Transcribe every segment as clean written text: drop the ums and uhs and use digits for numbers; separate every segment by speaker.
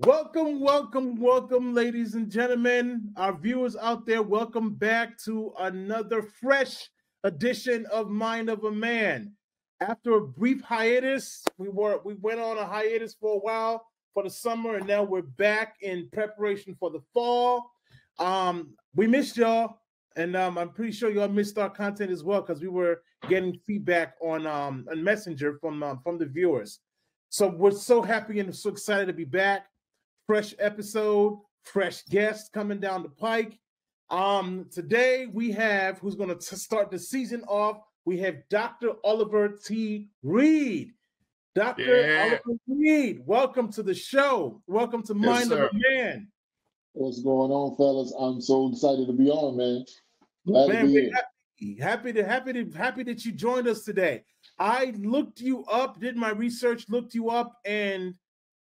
Speaker 1: Welcome, welcome, welcome, ladies and gentlemen, our viewers out there. Welcome back to another fresh edition of Mind of a Man. After a brief hiatus, we went on a hiatus for a while for the summer, and now we're back in preparation for the fall. We missed y'all, and I'm pretty sure y'all missed our content as well because we were getting feedback on Messenger from the viewers. So we're so happy and so excited to be back. Fresh episode, fresh guests coming down the pike. Today we have, who's going to start the season off, we have Dr. Oliver T. Reid. Dr. Oliver Reid, welcome to the show. Welcome to Mind of a Man.
Speaker 2: What's going on, fellas? I'm so excited to be on, man. Glad to be here.
Speaker 1: Happy that you joined us today. I looked you up, did my research, looked you up, and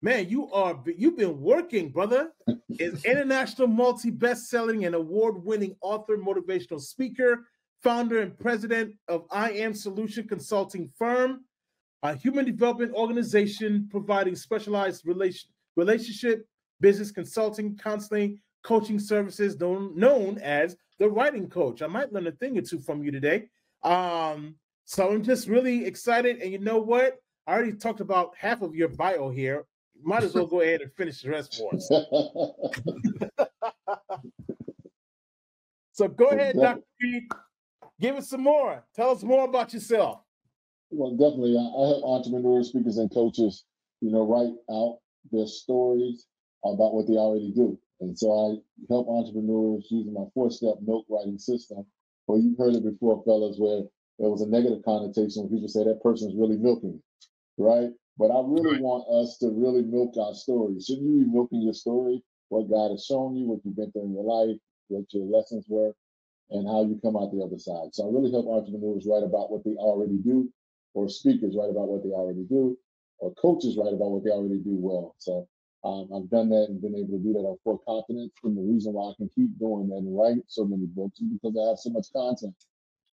Speaker 1: man, you've been working, brother. Is international multi-bestselling and award-winning author, motivational speaker, founder and president of I Am Solution Consulting Firm, a human development organization providing specialized relationship, business consulting, counseling, coaching services known as the Writing Coach. I might learn a thing or two from you today. So I'm just really excited. And you know what? I already talked about half of your bio here. Might as well go ahead and finish the rest for us. So go ahead, Dr. Reid. Give us some more. Tell us more about yourself.
Speaker 2: Well, definitely. I help entrepreneurs, speakers, and coaches, write out their stories about what they already do. And so I help entrepreneurs using my 4-step note writing system. Well, you've heard it before, fellas, where there was a negative connotation when people say that person's really milking it, right? But I really want us to really milk our story. Shouldn't you be milking your story? What God has shown you, what you've been through in your life, what your lessons were, and how you come out the other side. So I really help entrepreneurs write about what they already do, or speakers write about what they already do, or coaches write about what they already do well. So I've done that and been able to do that on full confidence. And the reason why I can keep doing that and write so many books is because I have so much content.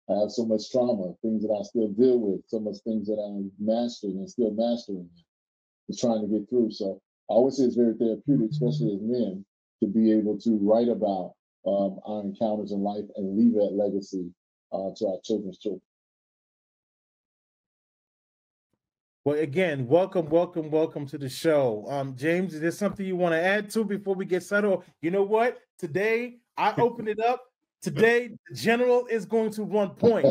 Speaker 2: I have so much trauma, things that I still deal with, so much things that I'm mastering and still mastering and trying to get through. So I always say it's very therapeutic, especially as men, to be able to write about our encounters in life and leave that legacy to our children's children.
Speaker 1: Well, again, welcome to the show. James, is there something you want to add to before we get settled? You know what? Today, I opened it up. Today, the general is going to run point.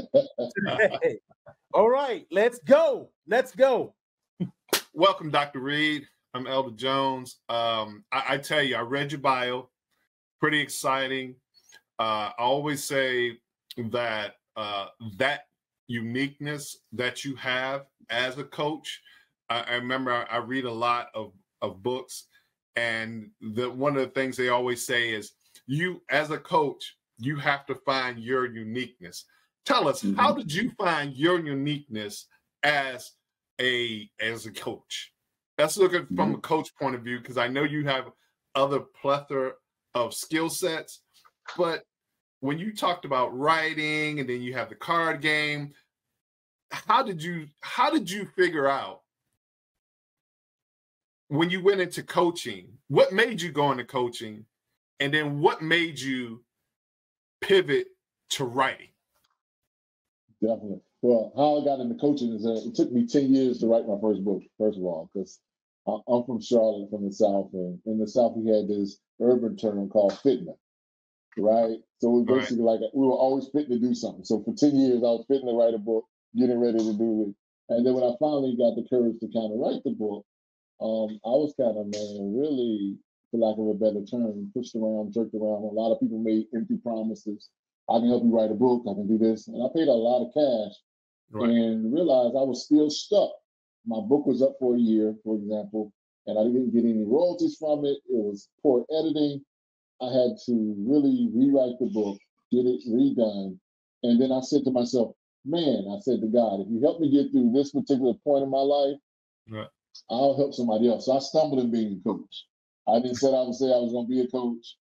Speaker 1: Today. All right, let's go. Let's go.
Speaker 3: Welcome, Dr. Reid. I'm Elder Jones. I tell you, I read your bio. Pretty exciting. I always say that that uniqueness that you have as a coach. I remember I read a lot of books, and one of the things they always say is you, as a coach, you have to find your uniqueness. Tell us, how did you find your uniqueness as a coach? Let's look at from a coach point of view, because I know you have other plethora of skill sets, but when you talked about writing and then you have the card game, how did you figure out when you went into coaching, what made you go into coaching, and then what made you pivot to writing?
Speaker 2: Definitely. Well, how I got into coaching is it took me 10 years to write my first book, first of all, because I'm from Charlotte, from the South, and in the South we had this urban term called fitna, right? So it was basically like we were always fitting to do something. So for 10 years I was fitting to write a book, getting ready to do it. And then when I finally got the courage to kind of write the book, I was kind of, really, for lack of a better term, pushed around, jerked around. A lot of people made empty promises. I can help you write a book. I can do this. And I paid a lot of cash and realized I was still stuck. My book was up for a year, for example, and I didn't get any royalties from it. It was poor editing. I had to really rewrite the book, get it redone. And then I said to myself, man, I said to God, if you help me get through this particular point in my life, I'll help somebody else. So I stumbled in being a coach. I didn't set out to say I was going to be a coach.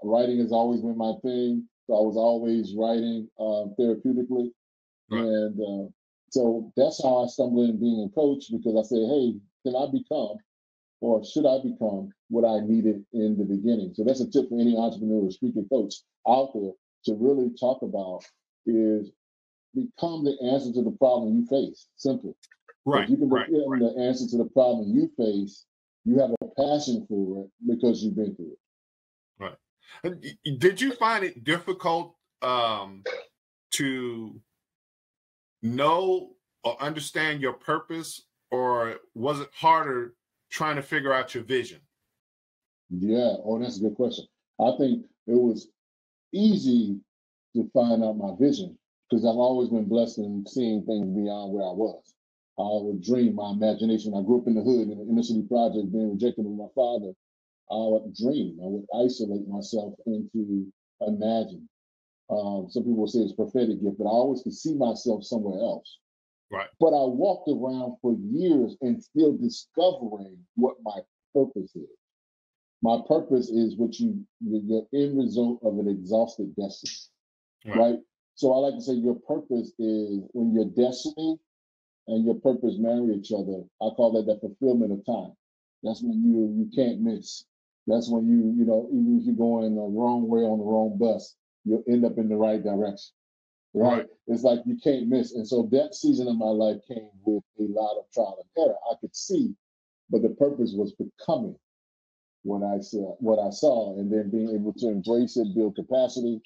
Speaker 2: Writing has always been my thing. So I was always writing therapeutically. And so that's how I stumbled in being a coach, because I said, hey, can I become or should I become what I needed in the beginning? So that's a tip for any entrepreneur or speaker coach out there to really talk about is become the answer to the problem you face. Simple.
Speaker 3: Right.
Speaker 2: If you can
Speaker 3: Right.
Speaker 2: become the answer to the problem you face, you have a passion for it because you've been through it.
Speaker 3: Right. And did you find it difficult to know or understand your purpose, or was it harder trying to figure out your vision?
Speaker 2: Yeah. Oh, that's a good question. I think it was easy to find out my vision because I've always been blessed in seeing things beyond where I was. I would dream my imagination. I grew up in the hood in the inner city project, being rejected by my father. I would dream. I would isolate myself into imagine. Some people will say it's a prophetic gift, but I always could see myself somewhere else.
Speaker 3: Right.
Speaker 2: But I walked around for years and still discovering what my purpose is. My purpose is what your end result of an exhausted destiny, right? So I like to say your purpose is when your destiny and your purpose marry each other. I call that the fulfillment of time. That's when you can't miss. That's when you know, even if you're going the wrong way on the wrong bus, you'll end up in the right direction. Right? It's like you can't miss. And so that season of my life came with a lot of trial and error. I could see, but the purpose was becoming what I saw, and then being able to embrace it, build capacity.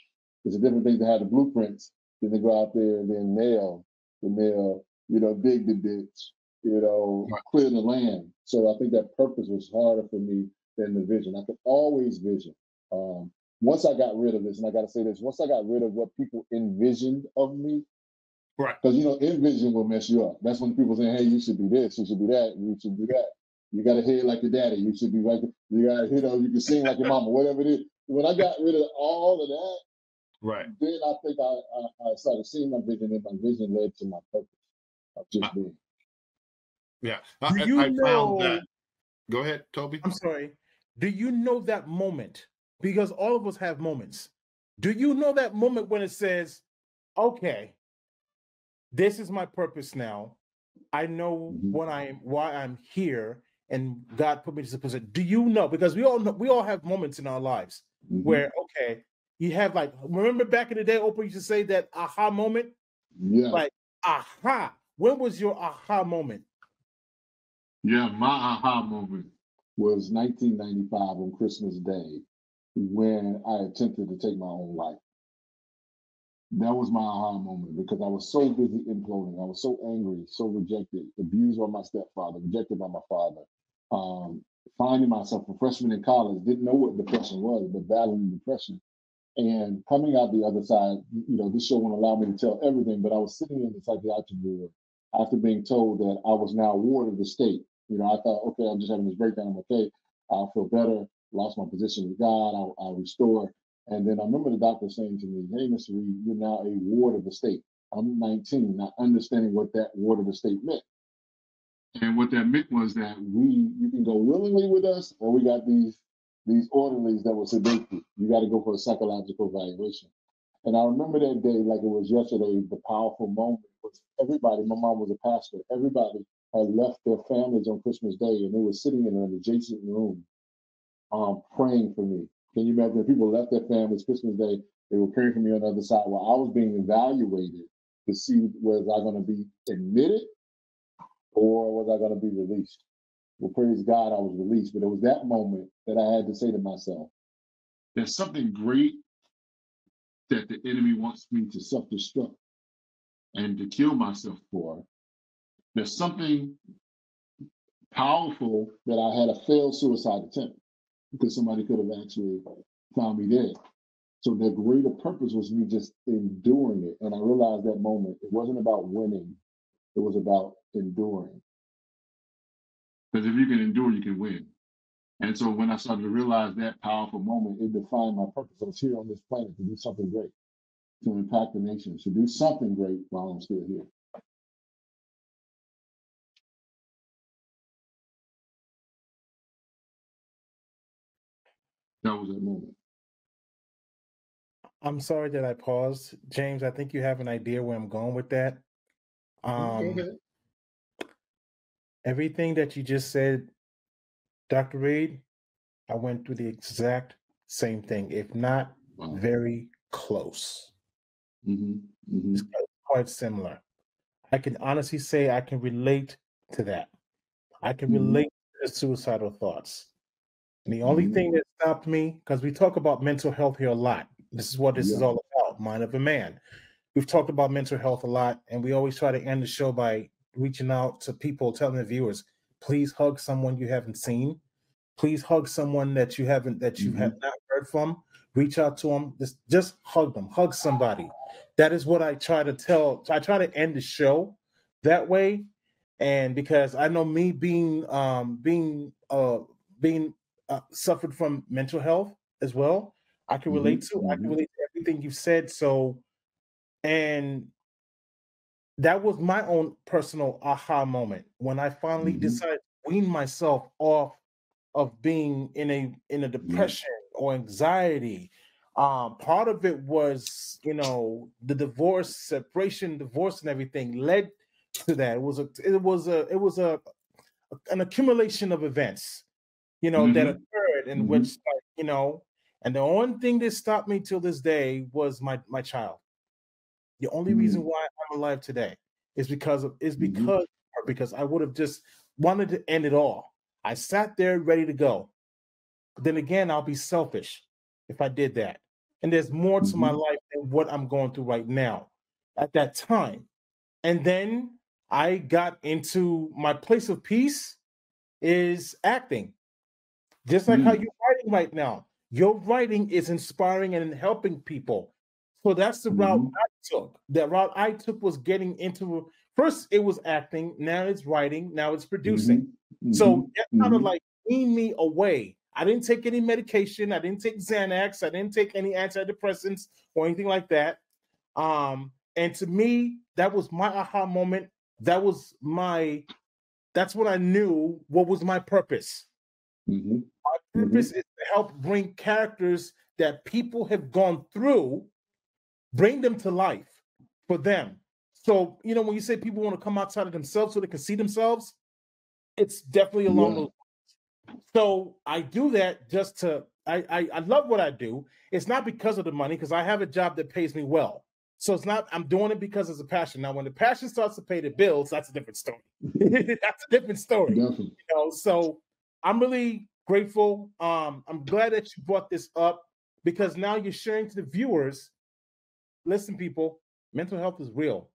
Speaker 2: It's a different thing to have the blueprints than to go out there and then nail, dig the ditch, clear the land. So I think that purpose was harder for me than the vision. I could always vision. Once I got rid of this, and I got to say this, once I got rid of what people envisioned of me,
Speaker 3: right?
Speaker 2: Because envision will mess you up. That's when people say, "Hey, you should be this, you should be that, you should do that. You got a head like your daddy. You should be like you got, you can sing like your mama, whatever it is." When I got rid of all of that,
Speaker 3: right,
Speaker 2: then I think I started seeing my vision, and my vision led to my purpose of just being.
Speaker 3: Yeah,
Speaker 1: Do you
Speaker 3: I
Speaker 1: know?
Speaker 3: found that. Go ahead, Tobie.
Speaker 1: I'm sorry. Do you know that moment? Because all of us have moments. Do you know that moment when it says, "Okay, this is my purpose now. I know why I'm here, and God put me in this position." Do you know? Because we all know, we all have moments in our lives where, okay, you have remember back in the day, Oprah used to say that aha moment?
Speaker 2: Yeah.
Speaker 1: Like, aha. When was your aha moment?
Speaker 2: Yeah, my aha moment was 1995 on Christmas Day when I attempted to take my own life. That was my aha moment because I was so busy imploding. I was so angry, so rejected, abused by my stepfather, rejected by my father. Finding myself a freshman in college, didn't know what depression was, but battling depression. And coming out the other side, this show won't allow me to tell everything, but I was sitting in the psychiatric ward after being told that I was now a ward of the state. I thought, okay, I'm just having this breakdown. I'm okay. I'll feel better. Lost my position with God. I'll restore. And then I remember the doctor saying to me, "Hey, Mr. Reid, you're now a ward of the state." I'm 19, not understanding what that ward of the state meant. And what that meant was that you can go willingly with us, or we got these orderlies that will sedate you. You got to go for a psychological evaluation. And I remember that day like it was yesterday. The powerful moment was everybody. My mom was a pastor. Everybody had left their families on Christmas Day, and they were sitting in an adjacent room, praying for me. Can you imagine? People left their families Christmas Day. They were praying for me on the other side while I was being evaluated to see was I going to be admitted or was I going to be released. Well, praise God, I was released. But it was that moment that I had to say to myself, there's something great that the enemy wants me to self-destruct and to kill myself for. There's something powerful that I had a failed suicide attempt because somebody could have actually found me dead. So the greater purpose was me just enduring it. And I realized that moment, it wasn't about winning. It was about enduring. Because if you can endure, you can win. And so when I started to realize that powerful moment, it defined my purpose. I was here on this planet to do something great, to impact the nation, to do something great while I'm still here. That was that moment.
Speaker 1: I'm sorry that I paused. James, I think you have an idea where I'm going with that. Everything that you just said Dr. Reid, I went through the exact same thing, if not very close. It's quite similar. I can honestly say I can relate to that. I can relate to the suicidal thoughts. And the only thing that stopped me, because we talk about mental health here a lot. This is what this is all about, Mind of a Man. We've talked about mental health a lot, and we always try to end the show by reaching out to people, telling the viewers, please hug someone you haven't seen. Please hug someone that you have not heard from. Reach out to them. Just hug them. Hug somebody. That is what I try to tell. I try to end the show that way, and because I know me being suffered from mental health as well, I can relate to. I can relate to everything you've said. So, and that was my own personal aha moment when I finally decided to wean myself off of being in a depression or anxiety. Part of it was, the divorce, separation, divorce, and everything led to that. It was an accumulation of events, that occurred in which, and the only thing that stopped me till this day was my child. The only reason why I'm alive today is because I would have just wanted to end it all. I sat there ready to go. But then again, I'll be selfish if I did that. And there's more to my life than what I'm going through right now at that time. And then I got into my place of peace is acting. Just like how you're writing right now. Your writing is inspiring and helping people. So that's the route I took. The route I took was getting into, first it was acting, now it's writing, now it's producing. So that kind of like weaned me away. I didn't take any medication. I didn't take Xanax. I didn't take any antidepressants or anything like that. And to me, that was my aha moment. That's when I knew what was my purpose. My purpose is to help bring characters that people have gone through, bring them to life for them. So, when you say people want to come outside of themselves so they can see themselves, it's definitely along those lines. So I do that just to, I love what I do. It's not because of the money, because I have a job that pays me well. So it's not, I'm doing it because it's a passion. Now, when the passion starts to pay the bills, that's a different story. That's a different story. So I'm really grateful. I'm glad that you brought this up, because now you're sharing to the viewers, listen, people, mental health is real.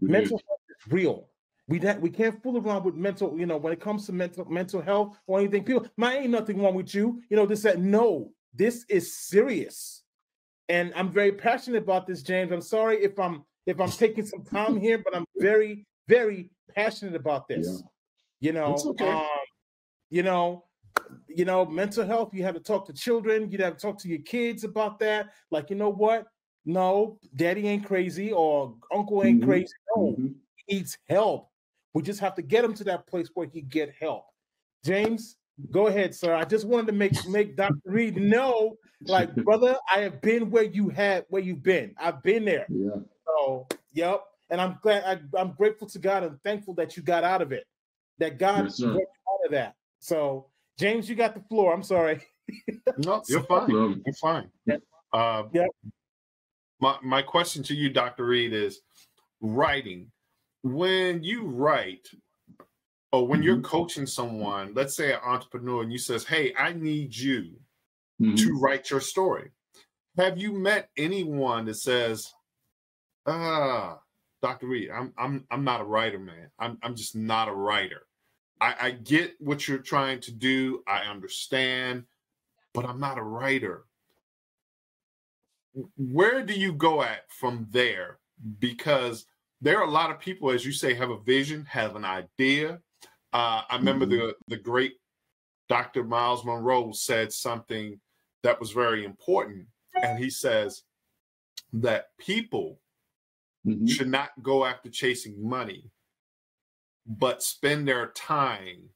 Speaker 1: Mental health is real. We can't fool around with mental, when it comes to mental health or anything. People, ain't nothing wrong with you. No, this is serious. And I'm very passionate about this, James. I'm sorry if I'm taking some time here, but I'm very, very passionate about this.
Speaker 2: It's okay.
Speaker 1: Mental health, you have to talk to children, you have to talk to your kids about that. Like, you know what? No, daddy ain't crazy or uncle ain't crazy. No, he needs help. We just have to get him to that place where he get help. James, go ahead, sir. I just wanted to make Dr. Reid know, like, brother, I have been where you've been. I've been there.
Speaker 2: Yeah.
Speaker 1: So, yep. And I'm glad, I'm grateful to God and thankful that you got out of it. That God brought you out of that. So, James, you got the floor. I'm sorry.
Speaker 3: No, you're fine. You're fine.
Speaker 1: Yep.
Speaker 3: My question to you, Dr. Reid, is writing. When you write, or when you're coaching someone, let's say an entrepreneur, and you says, hey, I need you to write your story. Have you met anyone that says, Dr. Reid, I'm not a writer, man. I'm just not a writer. I get what you're trying to do. I understand, but I'm not a writer. Where do you go at from there? Because there are a lot of people, as you say, have a vision, have an idea. I remember the great Dr. Miles Monroe said something that was very important. And he says that people should not go after chasing money, but spend their time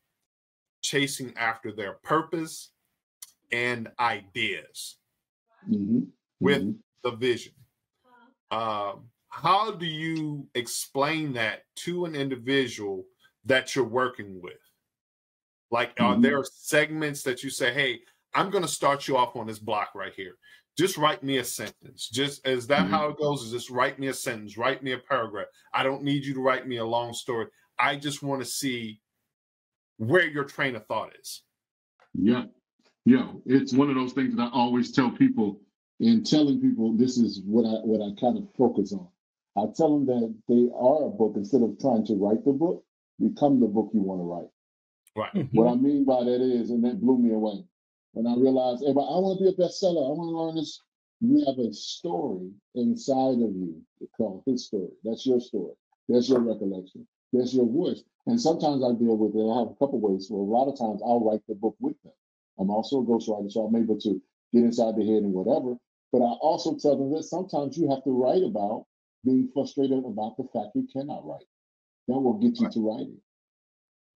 Speaker 3: chasing after their purpose and ideas with the vision. How do you explain that to an individual that you're working with? Like, are there segments that you say, hey, I'm going to start you off on this block right here. Just write me a sentence. Just is that how it goes? Is just write me a sentence, write me a paragraph. I don't need you to write me a long story. I just want to see where your train of thought is.
Speaker 2: Yeah. Yeah. It's one of those things that I always tell people, and telling people this is what I kind of focus on. I tell them that they are a book. Instead of trying to write the book, become the book you want to write.
Speaker 3: Right.
Speaker 2: What I mean by that is, and that blew me away, when I realized, hey, but I want to be a bestseller. I want to learn this. You have a story inside of you called his story. That's your story. That's your recollection. That's your voice. And sometimes I deal with it. I have a couple ways. So a lot of times I'll write the book with them. I'm also a ghostwriter, so I'm able to get inside the head and whatever. But I also tell them that sometimes you have to write about being frustrated about the fact you cannot write. That will get you to writing.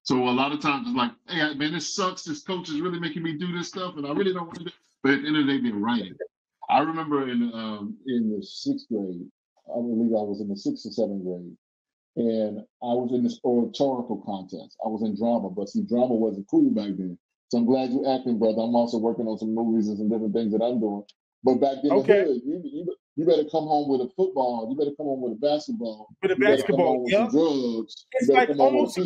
Speaker 2: So a lot of times it's like, hey, man, this sucks. This coach is really making me do this stuff, and I really don't want to do it. But at the end of the day, they're writing. I remember in the sixth grade, I believe I was in the sixth or seventh grade, and I was in this oratorical contest. I was in drama, but see, drama wasn't cool back then. So I'm glad you're acting, brother. I'm also working on some movies and some different things that I'm doing. But back in the hood, you better come home with a football. You better come home with a basketball.
Speaker 1: With a
Speaker 2: you
Speaker 1: basketball,
Speaker 2: better come home with some drugs.
Speaker 1: It's like almost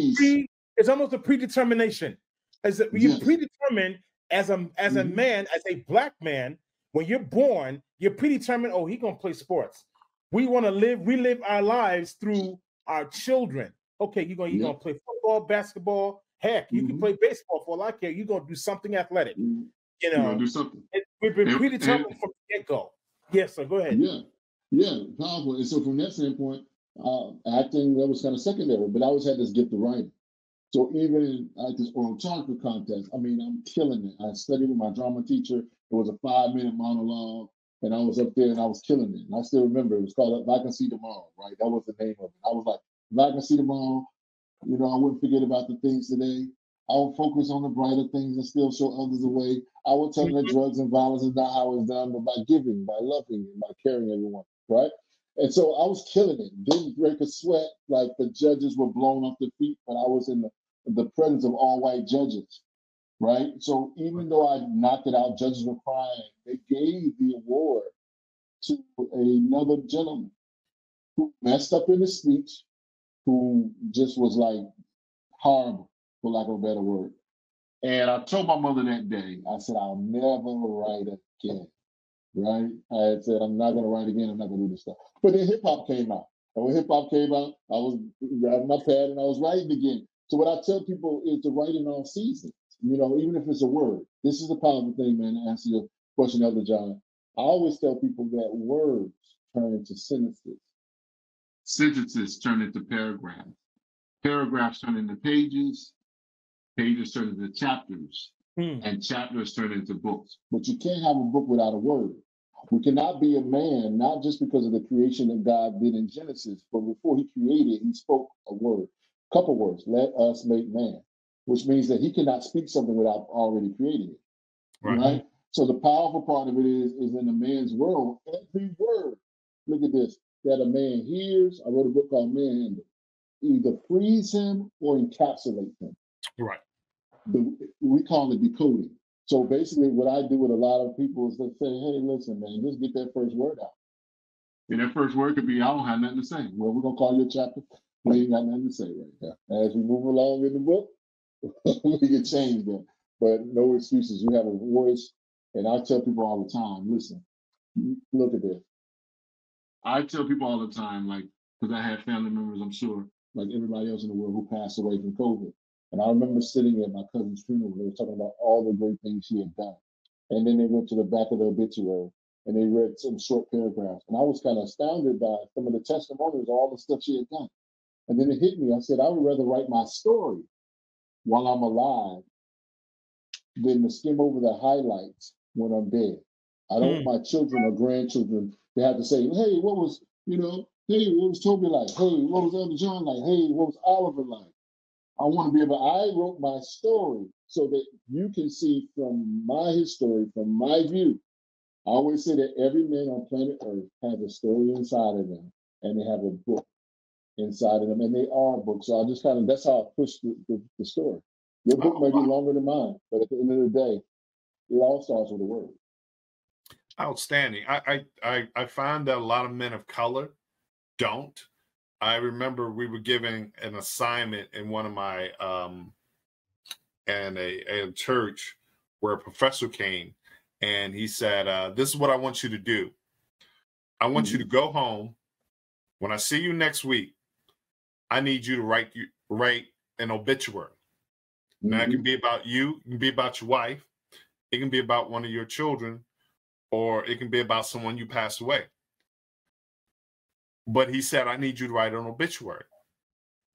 Speaker 1: it's almost a predetermination. As that you're predetermined as a man, as a black man. When you're born, you're predetermined. Oh, he's gonna play sports. We want to relive our lives through our children. Okay, you're gonna play football, basketball. Heck, you can play baseball for all I care. You're gonna do something athletic. You know,
Speaker 2: you're gonna do something.
Speaker 1: We've been predetermined from the get-go. Yes, sir. Go ahead.
Speaker 2: Yeah, powerful. And so from that standpoint, acting, that was kind of secondary, but I always had this gift of writing. So even at this oratorical contest, I mean, I'm killing it. I studied with my drama teacher. It was a 5-minute monologue, and I was up there and I was killing it. And I still remember it was called If I Can See Tomorrow, right? That was the name of it. I was like, if I can see tomorrow, you know, I wouldn't forget about the things today. I would focus on the brighter things and still show others the way. I would tell them that drugs and violence is not how it's done, but by giving, by loving, and by caring everyone, right? And so I was killing it. Didn't break a sweat. Like the judges were blown off their feet, but I was in the presence of all white judges, right? So even though I knocked it out, judges were crying. They gave the award to another gentleman who messed up in his speech, who just was like horrible, for lack of a better word. And I told my mother that day, I said, I'll never write again, right? I had said, I'm not going to write again. I'm not going to do this stuff. But then hip hop came out. And when hip hop came out, I was grabbing my pad and I was writing again. So what I tell people is to write in all seasons, you know, even if it's a word. This is the powerful thing, man, to answer your question, Elder John. I always tell people that words turn into sentences. Sentences turn into paragraphs. Paragraphs turn into pages. Pages turn into chapters. And chapters turn into books. But you can't have a book without a word. We cannot be a man, not just because of the creation that God did in Genesis, but before he created, he spoke a word, a couple words, let us make man, which means that he cannot speak something without already creating it, right? So the powerful part of it is in a man's world, every word, look at this, that a man hears, I wrote a book called Manhandle, either frees him or encapsulates him.
Speaker 3: Right.
Speaker 2: We call it decoding. So basically what I do with a lot of people is they say, hey, listen, man, just get that first word out. And that first word could be, I don't have nothing to say. Well, we're going to call your chapter. We ain't got nothing to say right now. As we move along in the book, we can change that. But no excuses. You have a voice. And I tell people all the time, listen, look at this. I tell people all the time, like, because I have family members, I'm sure, like everybody else in the world who passed away from COVID. And I remember sitting at my cousin's funeral, they were talking about all the great things he had done. And then they went to the back of the obituary and they read some short paragraphs. And I was kind of astounded by some of the testimonies, all the stuff she had done. And then it hit me. I said, I would rather write my story while I'm alive than to skim over the highlights when I'm dead. I don't want my children or grandchildren to have to say, hey, what was, you know, hey, what was Tobie like? Hey, what was Elder John like? Hey, what was Oliver like? I want to be able, I wrote my story so that you can see from my history, from my view. I always say that every man on planet Earth has a story inside of them and they have a book inside of them and they are books. So I just kind of, that's how I push the story. Your book may be longer than mine, but at the end of the day, it all starts with a word.
Speaker 3: Outstanding. I find that a lot of men of color don't. I remember we were giving an assignment in one of my a church where a professor came and he said, this is what I want you to do. I want you to go home. When I see you next week, I need you to write an obituary. Now it can be about you, it can be about your wife, it can be about one of your children, or it can be about someone you passed away. But he said, I need you to write an obituary.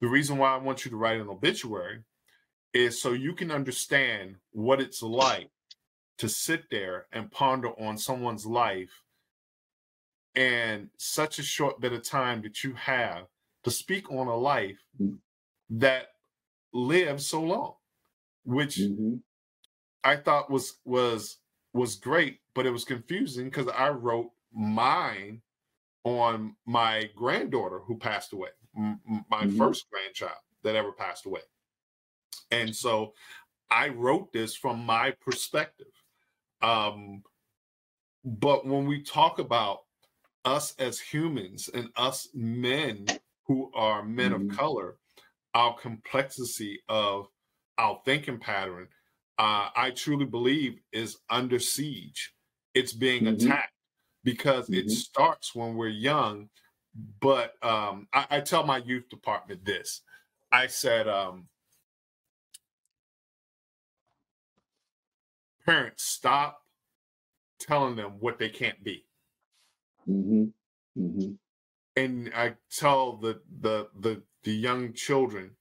Speaker 3: The reason why I want you to write an obituary is so you can understand what it's like to sit there and ponder on someone's life and such a short bit of time that you have to speak on a life that lived so long, which I thought was great, but it was confusing because I wrote mine on my granddaughter who passed away, my first grandchild that ever passed away. And so I wrote this from my perspective. But when we talk about us as humans and us men who are men of color, our complexity of our thinking pattern, I truly believe is under siege. It's being attacked because it starts when we're young. But I tell my youth department this. I said, parents, stop telling them what they can't be. And I tell the young children,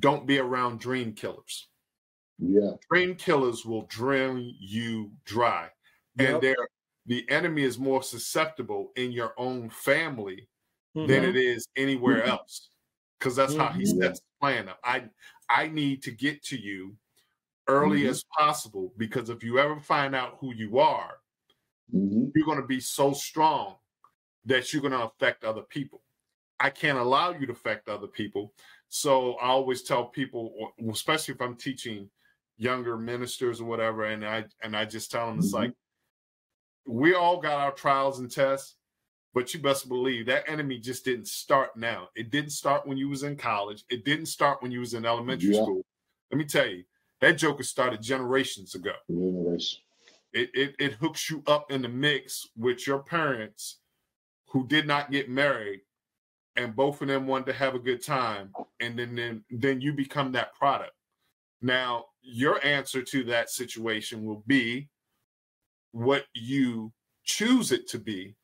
Speaker 3: don't be around dream killers. Dream killers will drain you dry. And the enemy is more susceptible in your own family than it is anywhere else. Because that's how he sets the plan up. I need to get to you early as possible, because if you ever find out who you are, you're going to be so strong that you're going to affect other people. I can't allow you to affect other people. So I always tell people, especially if I'm teaching younger ministers or whatever, and I just tell them, it's like, we all got our trials and tests, but you best believe that enemy just didn't start now. It didn't start when you was in college. It didn't start when you was in elementary school. Let me tell you, that joker started generations ago. It hooks you up in the mix with your parents who did not get married, and both of them wanted to have a good time, and then you become that product. Now, your answer to that situation will be what you choose it to be.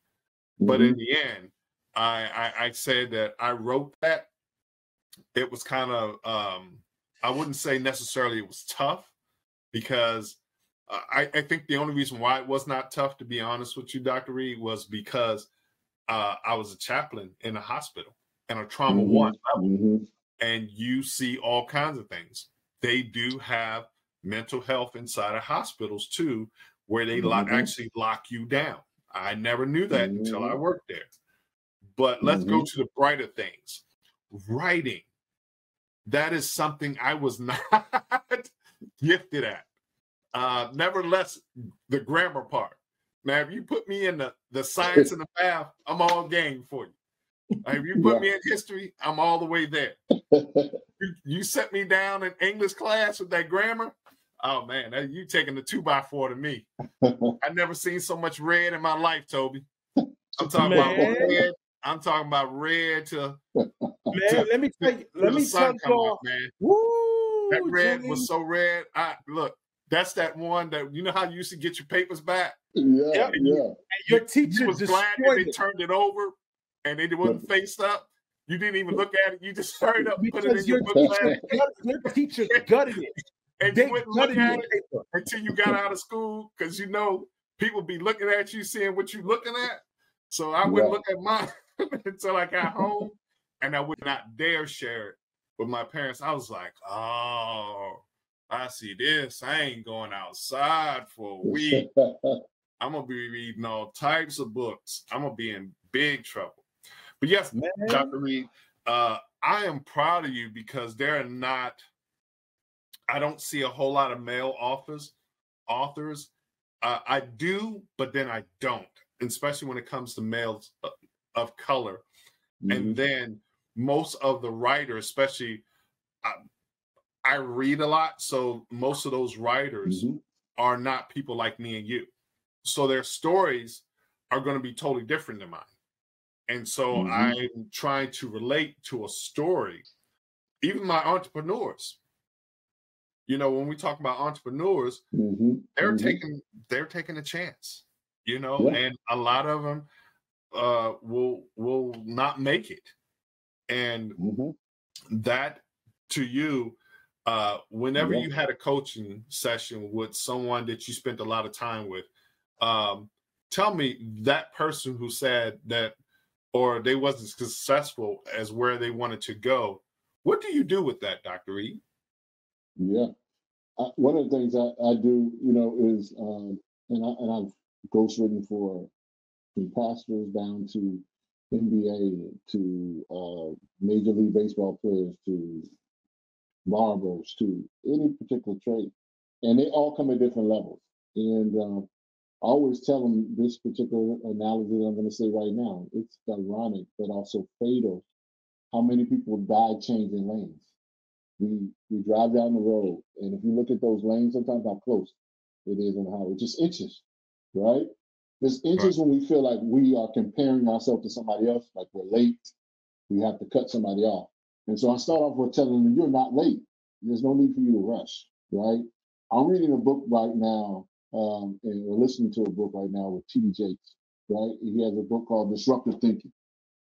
Speaker 3: But in the end, I said that I wrote that. It was kind of, I wouldn't say necessarily it was tough, because I think the only reason why it was not tough, to be honest with you, Dr. Reid, was because I was a chaplain in a hospital and a trauma 1 level. And you see all kinds of things. They do have mental health inside of hospitals too, where they actually lock you down. I never knew that until I worked there. But let's go to the brighter things. Writing. That is something I was not gifted at. Nevertheless, the grammar part. Now, if you put me in the science and the math, I'm all game for you. If you put me in history, I'm all the way there. You set me down in English class with that grammar, oh man, you taking the 2x4 to me. I've never seen so much red in my life, Tobie. I'm talking about red. I'm talking about red to
Speaker 1: let me tell you,
Speaker 3: man. That red was so red. Look, that's that one that, you know how you used to get your papers back?
Speaker 2: And
Speaker 1: your teacher
Speaker 3: was glad that they turned it over and it wasn't faced up. You didn't even look at it. You just hurried up and put it in your book bag.
Speaker 1: Your teacher gutted it.
Speaker 3: And you wouldn't look at it until you got out of school, because you know people be looking at you, seeing what you're looking at. So I wouldn't look at mine until I got home, and I would not dare share it with my parents. I was like, oh, I see this. I ain't going outside for a week. I'm going to be reading all types of books. I'm going to be in big trouble. But yes, Dr. Reid, I am proud of you, because there are not I don't see a whole lot of male authors. I do, but then I don't, especially when it comes to males of color. And then most of the writers, especially, I read a lot, so most of those writers are not people like me and you. So their stories are going to be totally different than mine. And so I'm trying to relate to a story. Even my entrepreneurs, you know, when we talk about entrepreneurs, they're taking a chance, you know, and a lot of them will not make it. And that to you, whenever you had a coaching session with someone that you spent a lot of time with, tell me that person who said that, or they wasn't successful as where they wanted to go. What do you do with that, Dr. Reid?
Speaker 2: Yeah. One of the things I do, you know, is, and I've ghostwritten from pastors down to NBA, to Major League Baseball players, to barbers, to any particular trade. And they all come at different levels. And I always tell them this particular analogy that I'm going to say right now. It's ironic, but also fatal. How many people die changing lanes? We drive down the road, and if you look at those lanes, sometimes how close it is on the highway, just inches, right? There's inches when we feel like we are comparing ourselves to somebody else, like we're late, we have to cut somebody off. And so I start off with telling them, you're not late. There's no need for you to rush, right? I'm reading a book right now, and we're listening to a book right now with T.D. Jakes, right? He has a book called Disruptive Thinking.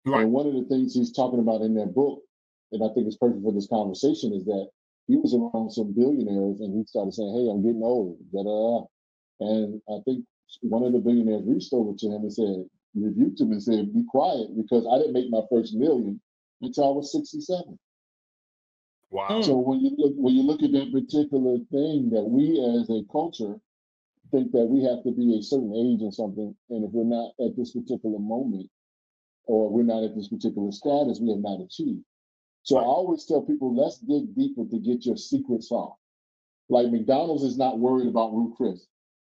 Speaker 2: And one of the things he's talking about in that book, and I think it's perfect for this conversation, is that he was around some billionaires and he started saying, hey, I'm getting old, da-da-da. And I think one of the billionaires reached over to him and said, rebuked him and said, be quiet, because I didn't make my first million until I was 67.
Speaker 3: Wow.
Speaker 2: So when you look at that particular thing, that we as a culture think that we have to be a certain age or something, and if we're not at this particular moment, or we're not at this particular status, we have not achieved. So I always tell people, let's dig deeper to get your secret sauce. Like McDonald's is not worried about Ruth Chris,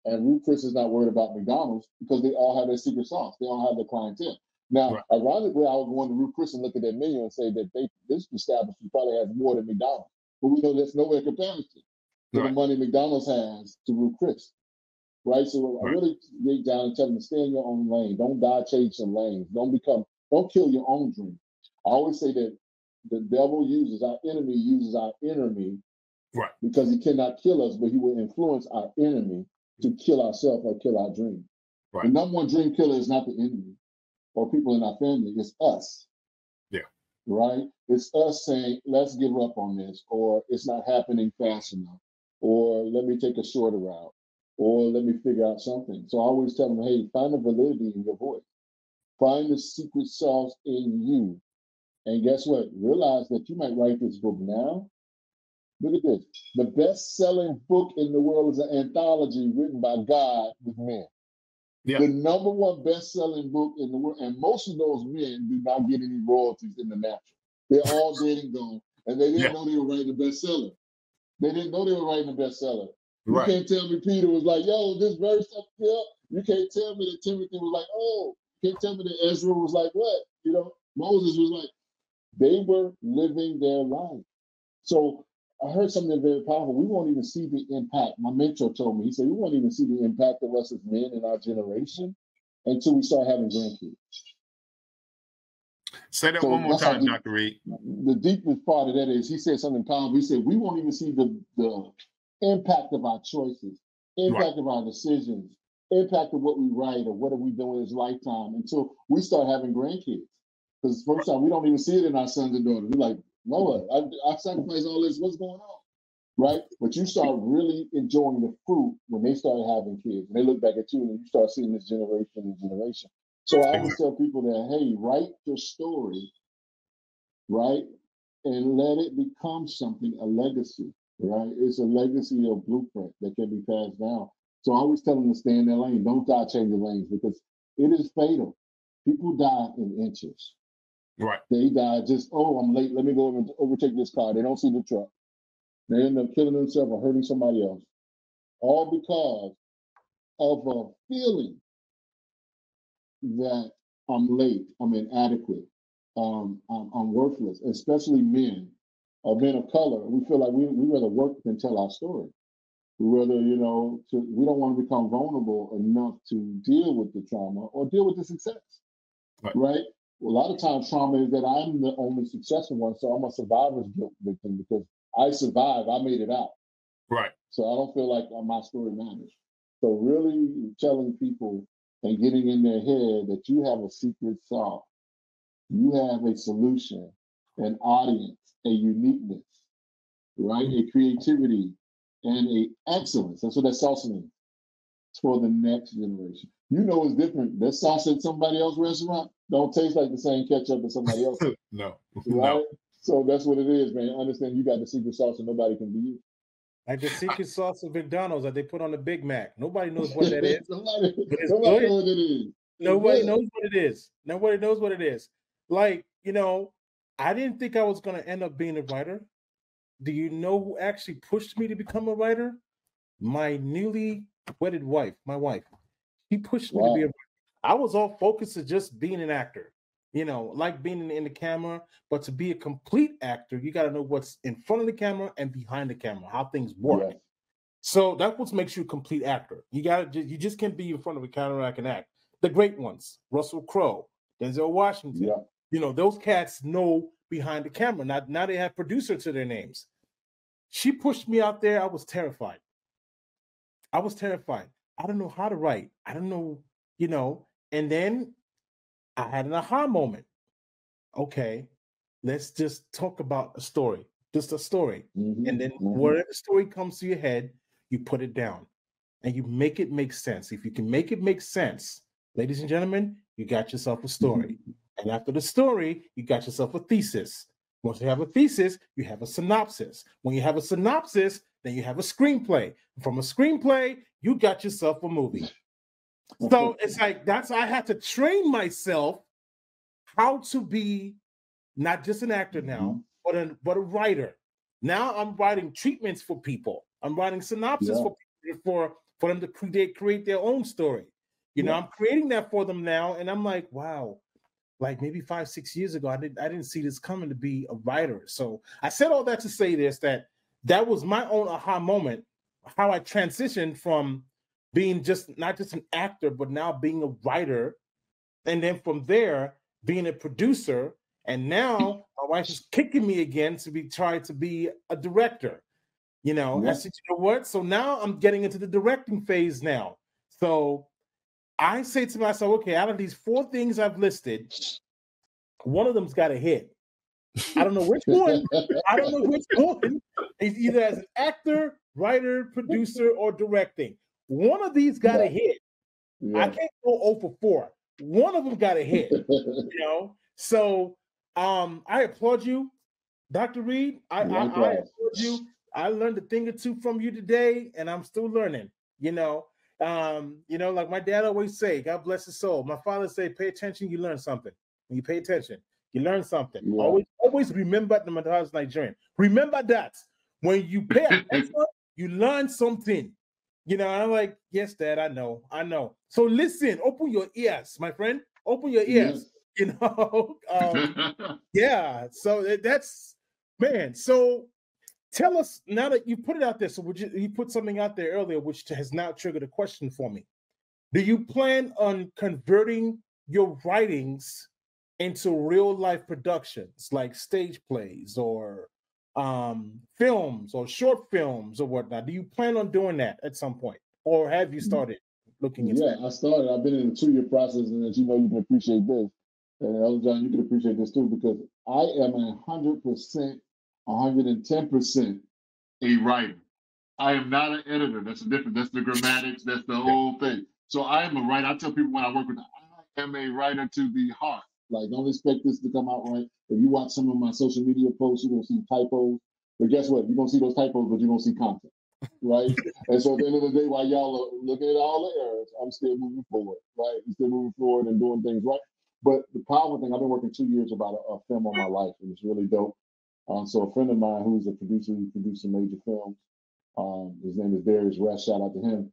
Speaker 2: and Ruth Chris is not worried about McDonald's, because they all have their secret sauce. They all have their clientele. Now, ironically, I would go on to Ruth Chris and look at their menu and say that this establishment probably has more than McDonald's, but we know that's nowhere comparison to the money McDonald's has to Ruth Chris. Right, so I really dig down and tell them to stay in your own lane. Don't die chasing lanes. Don't kill your own dream. I always say that the devil our enemy uses our enemy, because he cannot kill us, but he will influence our enemy to kill ourselves or kill our dream. The number one dream killer is not the enemy or people in our family. It's us. Right? It's us saying, let's give up on this, or it's not happening fast enough, or let me take a shorter route, or let me figure out something. So I always tell them, hey, find the validity in your voice. Find the secret sauce in you. And guess what? Realize that you might write this book now. Look at this. The best-selling book in the world is an anthology written by God with men. The number one best-selling book in the world. And most of those men do not get any royalties in the natural. They're all dead and gone. And they didn't know they were writing a bestseller. They didn't know they were writing a bestseller. You can't tell me Peter was like, yo, this verse up here. You can't tell me that Timothy was like, oh. You can't tell me that Ezra was like, what? You know, Moses was like, they were living their life. So I heard something very powerful. We won't even see the impact. My mentor told me, he said, we won't even see the impact of us as men in our generation until we start having grandkids.
Speaker 3: Say that one more time, Dr. Reid.
Speaker 2: The deepest part of that is, he said something powerful. He said, we won't even see the impact of our choices, impact of our decisions, impact of what we write or what are we doing in his lifetime until we start having grandkids. Because first time, we don't even see it in our sons and daughters. We're like, Lord, I sacrificed all this. What's going on? Right? But you start really enjoying the fruit when they start having kids. And they look back at you and you start seeing this generation and generation. So I always tell people that, hey, write your story, right? And let it become something, a legacy, right? It's a legacy of blueprint that can be passed down. So I always tell them to stay in their lane. Don't die changing lanes, because it is fatal. People die in inches. They die just, oh, I'm late. Let me go and overtake this car. They don't see the truck. They end up killing themselves or hurting somebody else, all because of a feeling that I'm late, I'm inadequate, I'm worthless, especially men, men of color. We feel like we rather work than tell our story. We rather, we don't want to become vulnerable enough to deal with the trauma or deal with the success, right? Well, a lot of times trauma is that I'm the only successful one, so I'm a survivor's guilt victim because I survived, I made it out.
Speaker 3: Right.
Speaker 2: So I don't feel like my story matters. So really telling people and getting in their head that you have a secret sauce, you have a solution, an audience, a uniqueness, right? A creativity and a excellence. That's what that sauce means. It's for the next generation. It's different. That sauce at somebody else's restaurant don't taste like the same ketchup as somebody else.
Speaker 3: No.
Speaker 2: Right?
Speaker 3: No.
Speaker 2: So that's what it is, man. Understand you got the secret sauce and nobody can be you.
Speaker 1: Like the secret sauce of McDonald's that they put on the Big Mac. Nobody knows what that is.
Speaker 2: nobody knows what it is.
Speaker 1: Nobody knows what it is. Nobody knows what it is. Like, I didn't think I was going to end up being a writer. Do you know who actually pushed me to become a writer? My newly wedded wife, my wife. She pushed me to be a writer. I was all focused to just being an actor, like being in the camera. But to be a complete actor, you got to know what's in front of the camera and behind the camera, how things work. Yeah. So that's what makes you a complete actor. You just can't be in front of a camera and act. The great ones, Russell Crowe, Denzel Washington, those cats know behind the camera. Now they have producer to their names. She pushed me out there. I was terrified. I don't know how to write. I don't know, and then I had an aha moment. Okay, let's just talk about a story, just a story. And then whatever story comes to your head, you put it down and you make it make sense. If you can make it make sense, ladies and gentlemen, you got yourself a story. And after the story, you got yourself a thesis. Once you have a thesis, you have a synopsis. When you have a synopsis, then you have a screenplay. From a screenplay, you got yourself a movie. So it's like I had to train myself how to be not just an actor now, but a writer. Now I'm writing treatments for people. I'm writing synopsis for people for them to create their own story. I'm creating that for them now, and I'm like, wow. Like maybe 5-6 years ago, I didn't see this coming to be a writer. So I said all that to say this, that was my own aha moment, how I transitioned from being not just an actor, but now being a writer. And then from there, being a producer. And now my wife is kicking me again to try to be a director. I said, you know what? So now I'm getting into the directing phase now. So I say to myself, okay, out of these 4 things I've listed, one of them's got a hit. I don't know which one. It's either as an actor, writer, producer, or directing. One of these got a hit. I can't go 0 for 4. One of them got a hit. So I applaud you, Dr. Reid. I applaud you. I learned a thing or two from you today, and I'm still learning. Like my dad always say, God bless his soul. My father say, pay attention, you learn something. When you pay attention, you learn something. Always remember that. My dad's Nigerian. Remember that when you pay attention, you learn something. I'm like, yes, Dad, I know. So listen, open your ears, my friend. Open your ears. Yeah. So that's man. So tell us now that you put it out there. So you put something out there earlier, which has now triggered a question for me. Do you plan on converting your writings into real life productions, like stage plays or films or short films or whatnot? Do you plan on doing that at some point, or have you started looking into that?
Speaker 2: I started. I've been in a 2-year process, and as you know, you can appreciate this. And Elder John, you can appreciate this too, because I am 100%, 110% a writer. I am not an editor. That's the difference. That's the grammatics. That's the whole thing. So I am a writer. I tell people when I work with them, I am a writer to the heart. Like, don't expect this to come out right. If you watch some of my social media posts, you're going to see typos. But guess what? You're going to see those typos, but you're going to see content, right? And so at the end of the day, while y'all are looking at all the errors, I'm still moving forward, right? I'm still moving forward and doing things right. But the power thing, I've been working 2 years about a film on my life, and it's really dope. So a friend of mine who's a producer, who produced some major films, his name is Darius Rest, shout out to him.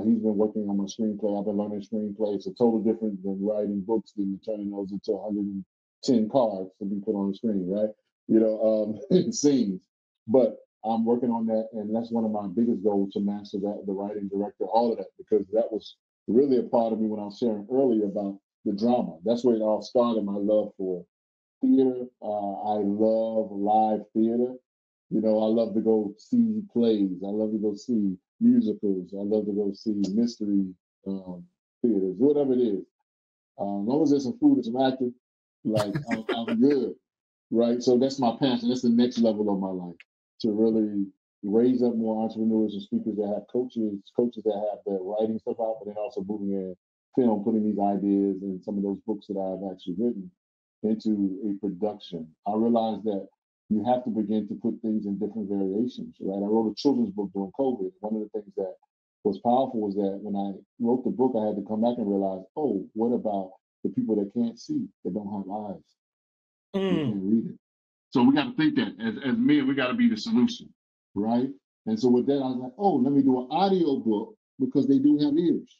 Speaker 2: He's been working on my screenplay. I've been learning screenplay. It's a total different than writing books than turning those into 110 cards to be put on the screen, right? Scenes. But I'm working on that, and that's one of my biggest goals, to master that, the writing, director, all of that, because that was really a part of me when I was sharing earlier about the drama. That's where it all started, my love for theater. I love live theater. I love to go see plays. I love to go see musicals. I love to go see mystery theaters, whatever it is. As long as there's some food and some acting, I'm good, right? So that's my passion. That's the next level of my life, to really raise up more entrepreneurs and speakers that have coaches that have their writing stuff out, but then also moving in film, putting these ideas and some of those books that I've actually written into a production. I realized that you have to begin to put things in different variations, right? I wrote a children's book during COVID. One of the things that was powerful was that when I wrote the book, I had to come back and realize, oh, what about the people that can't see, that don't have eyes, they can't read it? So we got to think that as men, we got to be the solution, right? And so with that, I was like, oh, let me do an audio book, because they do have ears,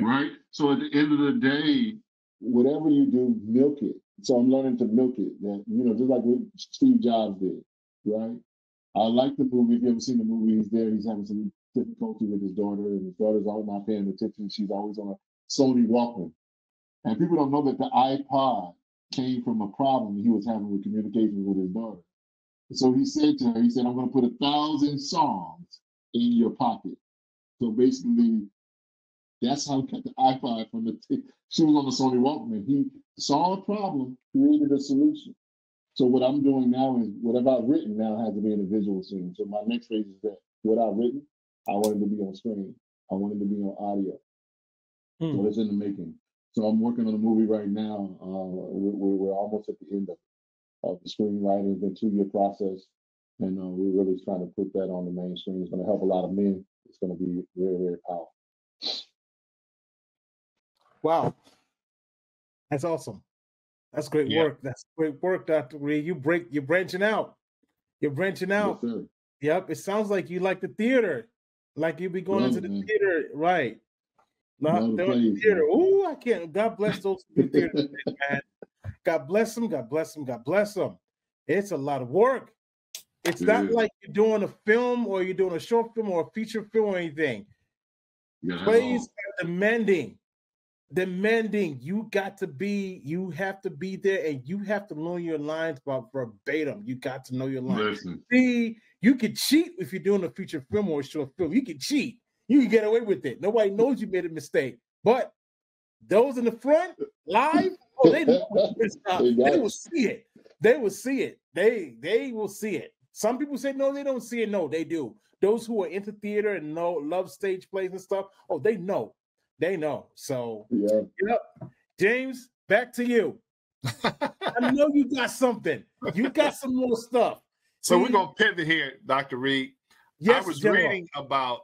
Speaker 2: right? So at the end of the day, whatever you do, milk it. So I'm learning to milk it. That, just like what Steve Jobs did, right? I like the movie. If you ever seen the movie, he's there. He's having some difficulty with his daughter, and his daughter's always not paying attention. She's always on a Sony Walkman. And people don't know that the iPod came from a problem he was having with communication with his daughter. So he said to her, I'm going to put 1,000 songs in your pocket. So basically, that's how he got the iPod from she was on the Sony Walkman. He saw a problem, created a solution. So what I'm doing now is, whatever I've written now has to be in a visual scene. So my next phase is that what I've written, I want it to be on screen. I want it to be on audio. So it's in the making. So I'm working on a movie right now. We're almost at the end of the screenwriting. It's been a 2-year process. And we're really trying to put that on the main screen. It's going to help a lot of men. It's going to be very, very powerful.
Speaker 1: Wow. That's awesome. That's great work. That's great work, Dr. Reid. You're branching out. You're branching out.
Speaker 2: Yes, sir.
Speaker 1: Yep. It sounds like you like the theater. Like you be going into the theater, right? Theater. Oh, I can't. God bless those theater man. God bless them. God bless them. God bless them. It's a lot of work. It's not like you're doing a film, or you're doing a short film or a feature film or anything. Plays are demanding. You have to be there, and you have to know your lines about verbatim. You got to know your lines. See, you can cheat if you're doing a feature film or a short film. You can cheat. You can get away with it. Nobody knows you made a mistake. But those in the front, live, they know they will see it. They will see it. They will see it. Some people say no, they don't see it. No, they do. Those who are into theater and love stage plays and stuff, they know. They know. So, James, back to you. I know you got something. You got some more stuff.
Speaker 3: So we're going to pivot here, Dr. Reid.
Speaker 1: Yes,
Speaker 3: I was reading about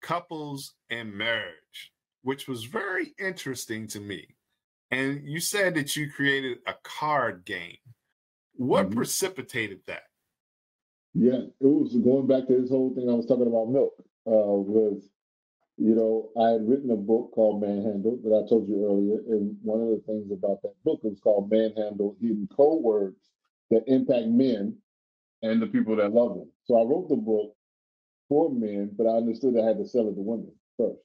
Speaker 3: couples and marriage, which was very interesting to me. And you said that you created a card game. What precipitated that?
Speaker 2: Yeah, it was going back to this whole thing I was talking about milk. I had written a book called Manhandle that I told you earlier. And one of the things about that book, it was called Manhandle, Hidden Code Words that impact men and the people that love them. So I wrote the book for men, but I understood I had to sell it to women first,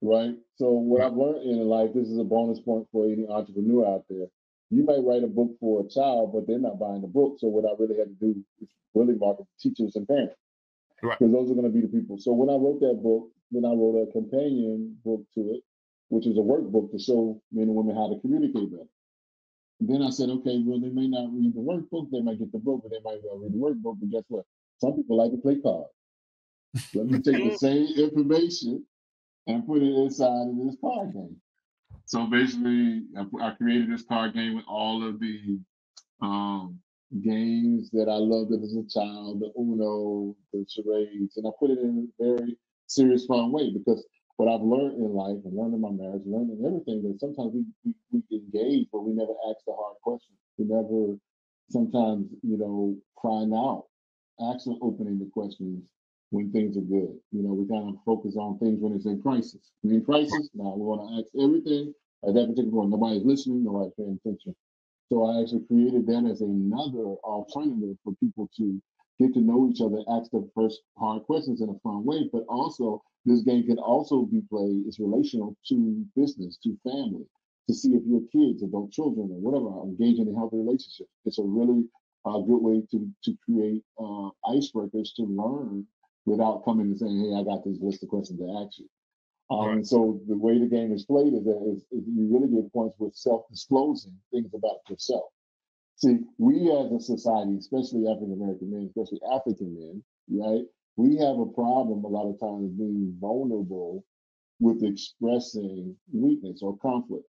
Speaker 2: right? So what I've learned in life, this is a bonus point for any entrepreneur out there. You might write a book for a child, but they're not buying the book. So what I really had to do is really market teachers and parents, because those are going to be the people. So when I wrote that book, then I wrote a companion book to it, which is a workbook to show men and women how to communicate better. Then I said, okay, well, they may not read the workbook, they might get the book, but they might well read the workbook. But guess what? Some people like to play cards. Let me take the same information and put it inside of this card game. So basically, I created this card game with all of the games that I loved as a child, the Uno, the charades, and I put it in a very serious, fun way, because what I've learned in life and learned in my marriage, learned in everything, that sometimes we engage, but we never ask the hard questions. We never sometimes, crying out, actually opening the questions when things are good. We kind of focus on things when it's in crisis. When in crisis, now we want to ask everything at that particular point. Nobody's listening, nobody's paying attention. So I actually created that as another alternative for people to get to know each other, ask the first hard questions in a fun way. But also, this game can also be played, it's relational to business, to family, to see if your kids, adult children, or whatever, are engaging in healthy relationships. It's a really good way to create icebreakers to learn without coming and saying, hey, I got this list of questions to ask you. And so the way the game is played is that you really get points with self-disclosing things about yourself. See, we as a society, especially African-American men, especially African men, right, we have a problem a lot of times being vulnerable with expressing weakness or conflict.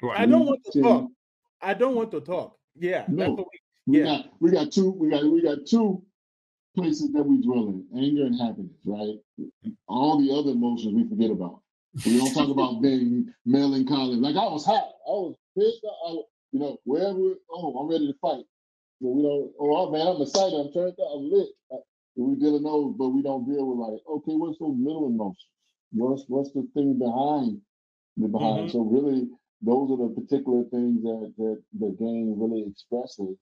Speaker 1: Right. I don't want to talk. I don't want to talk. Yeah.
Speaker 2: No,
Speaker 1: that's
Speaker 2: we got two places that we dwell in: anger and happiness, right? All the other emotions we forget about. We don't talk about being melancholy. Like, I was hot, I was pissed, wherever. I'm ready to fight. But we don't. Oh man, I'm excited. I'm turned up. I'm lit. We deal with those, but we don't deal with like, okay, what's those middle emotions? What's the thing behind the behind? So really, those are the particular things that the game really expresses.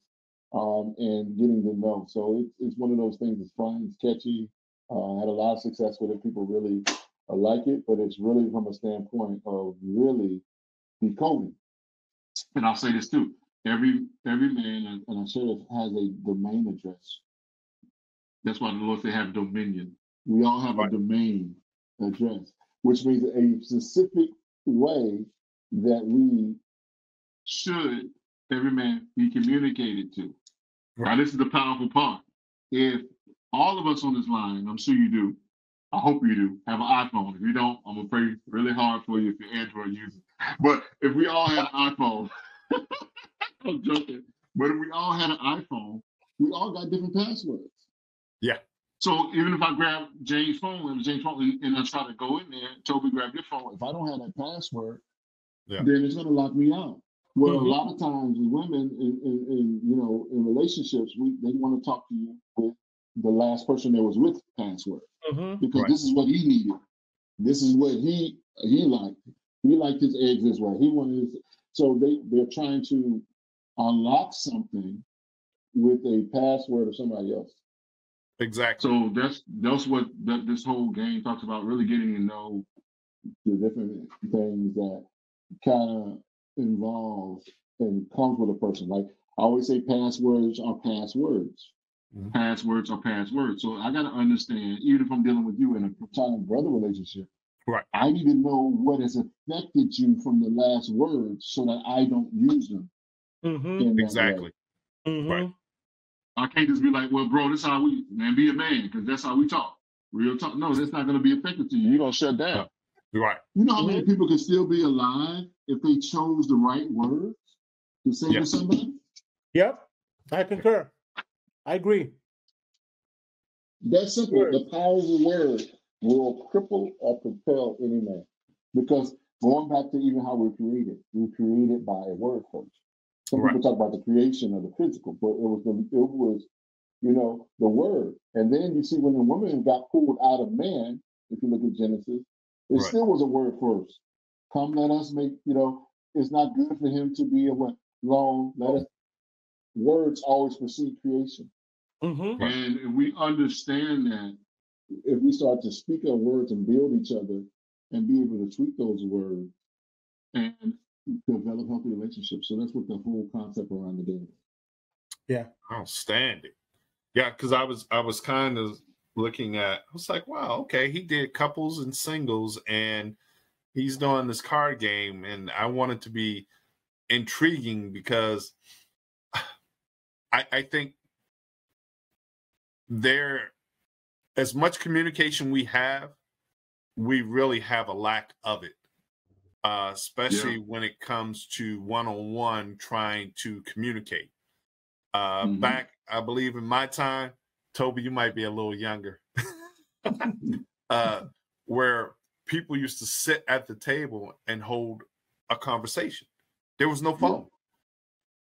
Speaker 2: And getting to know. So it's one of those things. It's fun, it's catchy. Had a lot of success with it. People really like it, but it's really from a standpoint of really decoding. And I'll say this too: every man, and I share it, has a domain address. That's why the Lord said have dominion. We all have a domain address, which means a specific way that we should every man be communicated to. Now, this is the powerful part. If all of us on this line, I'm sure you do, I hope you do, have an iPhone. If you don't, I'm afraid it's really hard for you if you're Android user. But if we all had an iPhone, I'm joking, but if we all had an iPhone, we all got different passwords.
Speaker 3: Yeah.
Speaker 2: So even if I grab James' phone and I try to go in there, Tobie, grab your phone, if I don't have that password, then it's going to lock me out. Well, a lot of times women in relationships, they want to talk to you with the last person that was with password because this is what he needed. This is what he liked. He liked his eggs this way. He wanted his, so they're trying to unlock something with a password of somebody else.
Speaker 3: Exactly.
Speaker 2: So that's what this whole game talks about, really getting to know the different things that kind of involved and comes with a person. Like I always say, passwords are passwords. Passwords are passwords. So I got to understand, even if I'm dealing with you in a platonic brother relationship, I need to know what has affected you from the last words so that I don't use them.
Speaker 3: Exactly.
Speaker 2: Right. I can't just be like, well, bro, this is how we, man, be a man, because that's how we talk. Real talk. No, that's not going to be effective to you. You're going to shut down.
Speaker 3: Right.
Speaker 2: You know how many people can still be alive if they chose the right words to say to somebody?
Speaker 1: Yep, I concur. I agree.
Speaker 2: That's simple. The power of the word will cripple or propel any man. Because going back to even how we're created by a word first. Some people talk about the creation of the physical, but it was the word. And then you see when the woman got pulled out of man, if you look at Genesis, it still was a word first. Come, let us make, it's not good for him to be alone. Words always precede creation. And if we understand that, if we start to speak our words and build each other and be able to tweak those words and develop healthy relationships. So that's what the whole concept around the game is.
Speaker 1: Yeah.
Speaker 3: Outstanding. Yeah, because I was kind of looking at, I was like, wow, okay, he did couples and singles and he's doing this card game, and I want it to be intriguing because I think there, as much communication we have, we really have a lack of it, especially when it comes to one-on-one trying to communicate. Back, I believe in my time, Tobie, you might be a little younger, where people used to sit at the table and hold a conversation. There was no phone.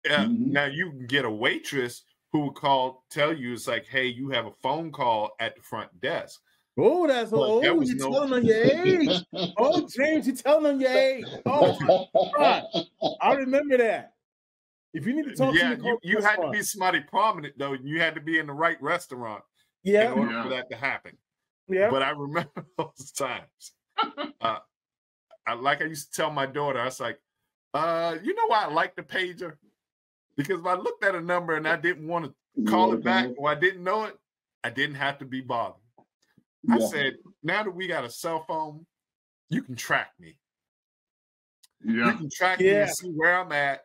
Speaker 3: Now you can get a waitress who will tell you, it's like, hey, you have a phone call at the front desk.
Speaker 1: Oh, that's you're telling on your age. Oh, James, you're telling on your age. Oh my God, I remember that. If you need to talk to me,
Speaker 3: you had to be somebody prominent though. You had to be in the right restaurant in order for that to happen. Yeah, but I remember those times. I used to tell my daughter, I was like, you know why I like the pager? Because if I looked at a number and I didn't want to call it back or I didn't know it, I didn't have to be bothered. I said, now that we got a cell phone, you can track me. Yeah. You can track me and see where I'm at,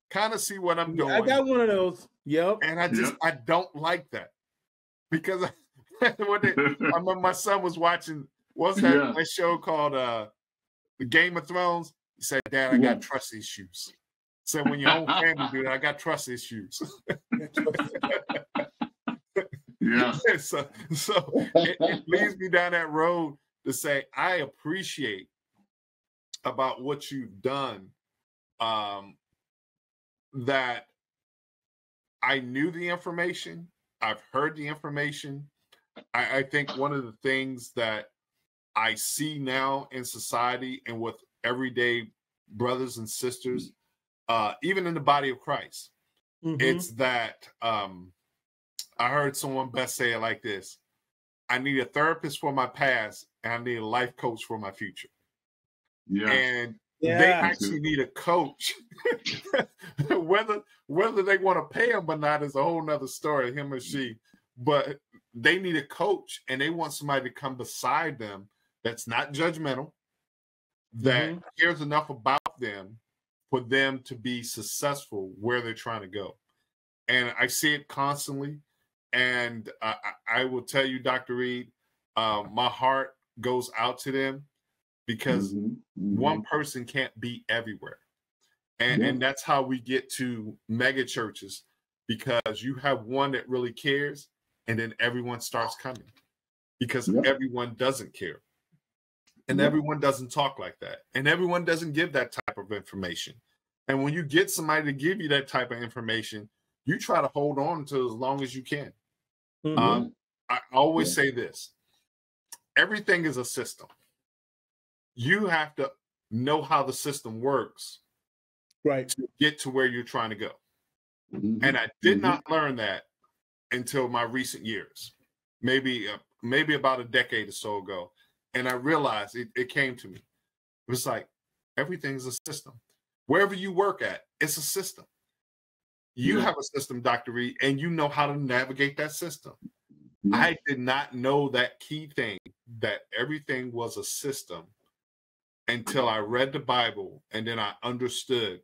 Speaker 3: kind of see what I'm doing.
Speaker 1: I got one of those. Yep.
Speaker 3: And I don't like that. Because I remember my son was watching, that show called The Game of Thrones? He said, Dad, I got trust issues. So when your own family do that, I got trust issues. So it leads me down that road to say I appreciate about what you've done. That I knew the information, I've heard the information. I think one of the things that I see now in society and with everyday brothers and sisters, even in the body of Christ, it's that I heard someone best say it like this: I need a therapist for my past and I need a life coach for my future. And they actually need a coach. whether they want to pay him or not is a whole nother story, him or she. But they need a coach and they want somebody to come beside them that's not judgmental, that cares enough about them for them to be successful where they're trying to go. And I see it constantly. And I will tell you, Dr. Reid, my heart goes out to them because one person can't be everywhere. And that's how we get to mega churches, because you have one that really cares and then everyone starts coming because everyone doesn't care. And everyone doesn't talk like that. And everyone doesn't give that type of information. And when you get somebody to give you that type of information, you try to hold on to as long as you can. I always say this: everything is a system. You have to know how the system works,
Speaker 1: right,
Speaker 3: to get to where you're trying to go. And I did not learn that until my recent years, maybe about a decade or so ago. And I realized it came to me. It was like, everything's a system. Wherever you work at, it's a system. You have a system, Dr. Reid, and you know how to navigate that system. I did not know that key thing, that everything was a system, until I read the Bible, and then I understood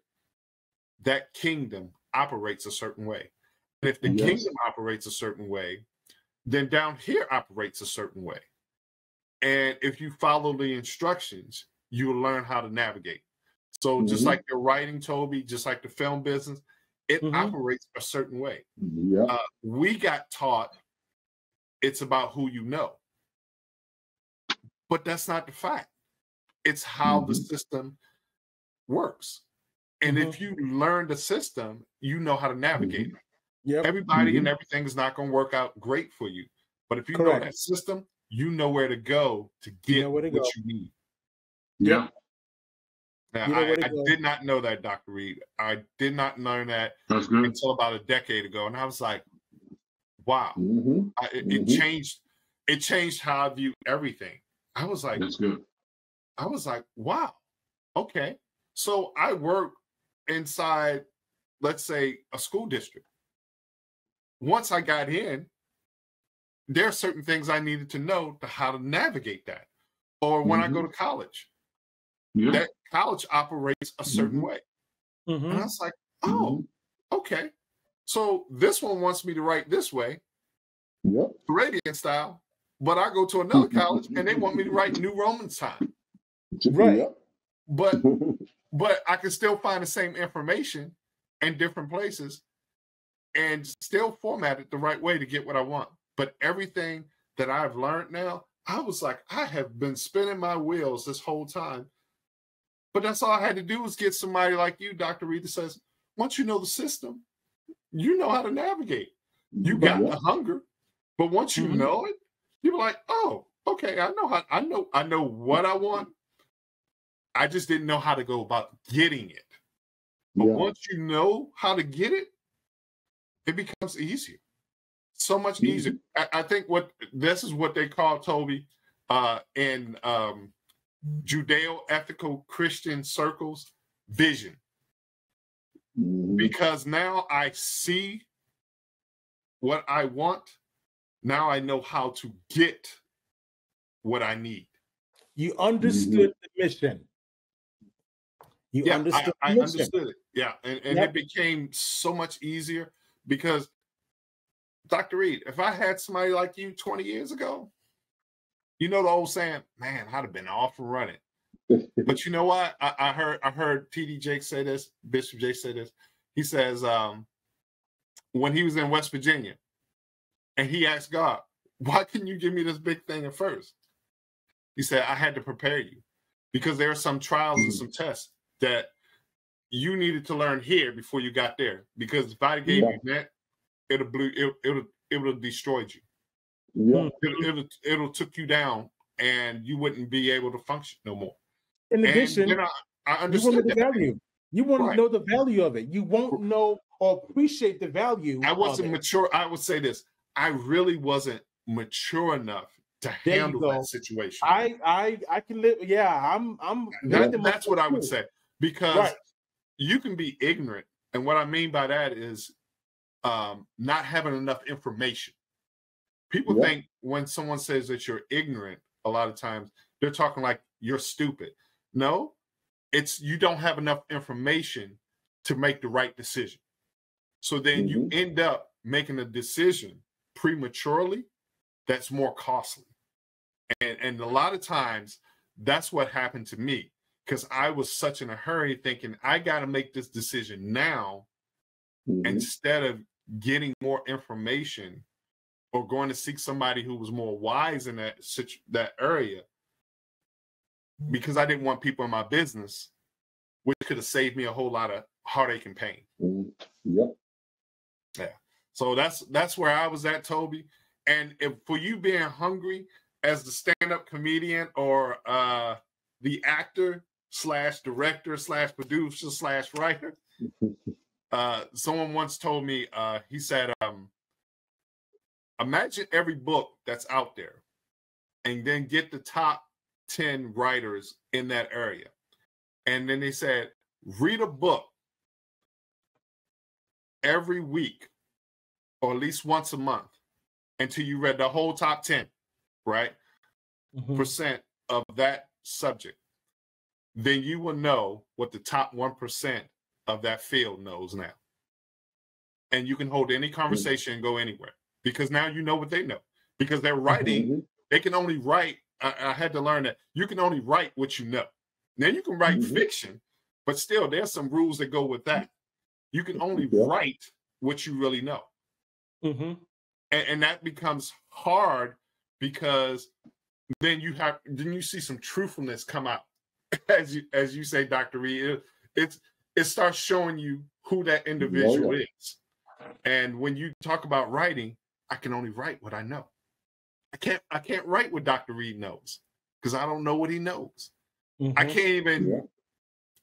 Speaker 3: that kingdom operates a certain way. And if the kingdom operates a certain way, then down here operates a certain way. And if you follow the instructions, you will learn how to navigate. So just like your writing, Tobie, just like the film business, it operates a certain way. We got taught it's about who you know. But that's not the fact. It's how the system works. And if you learn the system, you know how to navigate it. Everybody and everything is not going to work out great for you. But if you know that system, you know where to go to get what you need. I did not know that, Dr. Reid. I did not learn that until about a decade ago. And I was like, wow. It changed how I view everything. I was like, that's good. I was like, wow. Okay. So I work inside, let's say, a school district. Once I got in, there are certain things I needed to know to how to navigate that. Or when I go to college, that college operates a certain way. And I was like, oh, okay. So this one wants me to write this way, Radiant style, but I go to another college and they want me to write New Roman time. But I can still find the same information in different places and still format it the right way to get what I want. But everything that I've learned now, I was like, I have been spinning my wheels this whole time. But that's all I had to do was get somebody like you, Dr. Reid, that says, once you know the system, you know how to navigate. You got the hunger, but once you know it, you're like, oh, okay, I know what I want. I just didn't know how to go about getting it. But once you know how to get it, it becomes easier. So much easier. I think this is what they call, Tobie, in Judeo-ethical Christian circles, vision. Because now I see what I want. Now I know how to get what I need.
Speaker 1: You understood the mission.
Speaker 3: I understood it. Yeah. And it became so much easier because, Dr. Reid, if I had somebody like you 20 years ago, you know the old saying, man, I'd have been off and running. But you know what? I heard TD Jake say this, Bishop Jake say this. He says, when he was in West Virginia, and he asked God, why couldn't you give me this big thing at first? He said, I had to prepare you because there are some trials and some tests that you needed to learn here before you got there. Because if I gave you that, it would have destroyed you. It'll took you down, and you wouldn't be able to function no more.
Speaker 1: In addition,
Speaker 3: I understood
Speaker 1: you won't know the value. You won't know the value of it. You won't know or appreciate the value.
Speaker 3: I wasn't mature. I would say this. I really wasn't mature enough to handle that situation.
Speaker 1: I can live. Yeah,
Speaker 3: that's what I would say, because you can be ignorant, and what I mean by that is not having enough information. People think when someone says that you're ignorant, a lot of times they're talking like you're stupid. No, it's you don't have enough information to make the right decision. So then you end up making a decision prematurely that's more costly. And a lot of times that's what happened to me, because I was such in a hurry thinking I got to make this decision now instead of getting more information or going to seek somebody who was more wise in that area, because I didn't want people in my business, which could have saved me a whole lot of heartache and pain. Yeah. So that's where I was at, Tobie. And for you being hungry as the stand-up comedian or the actor / director / producer / writer, someone once told me, he said, imagine every book that's out there and then get the top 10 writers in that area. And then they said, read a book every week or at least once a month until you read the whole top 10, right? Percent of that subject. Then you will know what the top 1% of that field knows now. And you can hold any conversation and go anywhere, because now you know what they know. Because they're writing, they can only write. I had to learn that you can only write what you know. Now you can write fiction, but still there's some rules that go with that. You can only write what you really know. And that becomes hard, because then you see some truthfulness come out. As you say, Dr. Reid, it starts showing you who that individual is. And when you talk about writing, I can only write what I know. I can't write what Dr. Reid knows, because I don't know what he knows. I can't even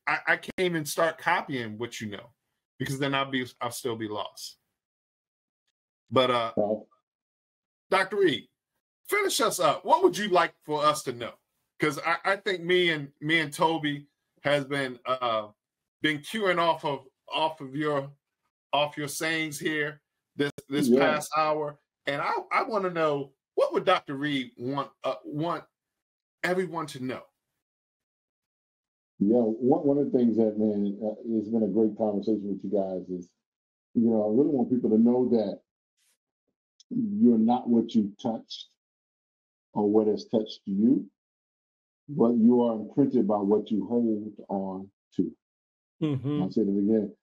Speaker 3: I can't even start copying what you know, because then I'll still be lost. But Dr. Reid, finish us up. What would you like for us to know? Because I think me and Tobie has been queuing off of your sayings here this past hour, and I want to know, what would Dr. Reid want everyone to know?
Speaker 2: Yeah, one of the things that, man, it's been a great conversation with you guys is, I really want people to know that you're not what you touched or what has touched you, but you are imprinted by what you hold on to. I'll say it again.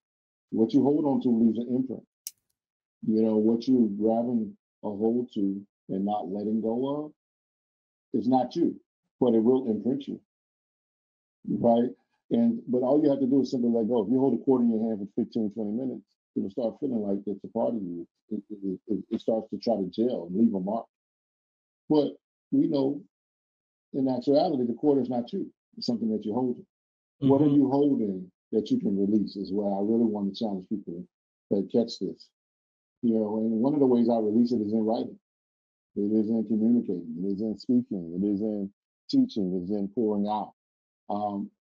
Speaker 2: What you hold on to leaves an imprint. What you're grabbing a hold to and not letting go of is not you, but it will imprint you, right? But all you have to do is simply let go. If you hold a quarter in your hand for 15, 20 minutes, it'll start feeling like it's a part of you. It starts to try to gel and leave a mark. But we know in actuality, the quarter is not you. It's something that you're holding. What are you holding that you can release is where I really want to challenge people that catch this. You know, and one of the ways I release it is in writing. It is in communicating. It is in speaking. It is in teaching. It is in pouring out.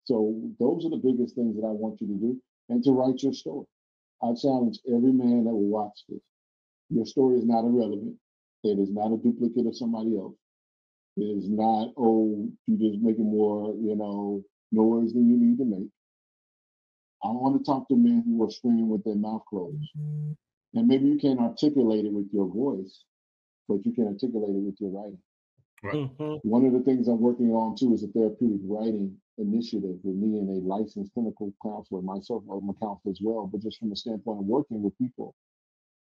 Speaker 2: So those are the biggest things that I want you to do, and to write your story. I challenge every man that will watch this. Your story is not irrelevant. It is not a duplicate of somebody else. It is not, oh, you're just making more, noise than you need to make. I want to talk to men who are screaming with their mouth closed. And maybe you can't articulate it with your voice, but you can articulate it with your writing.
Speaker 3: Right.
Speaker 2: One of the things I'm working on too is a therapeutic writing initiative with me and a licensed clinical counselor, myself, I'm a counselor as well, but just from the standpoint of working with people.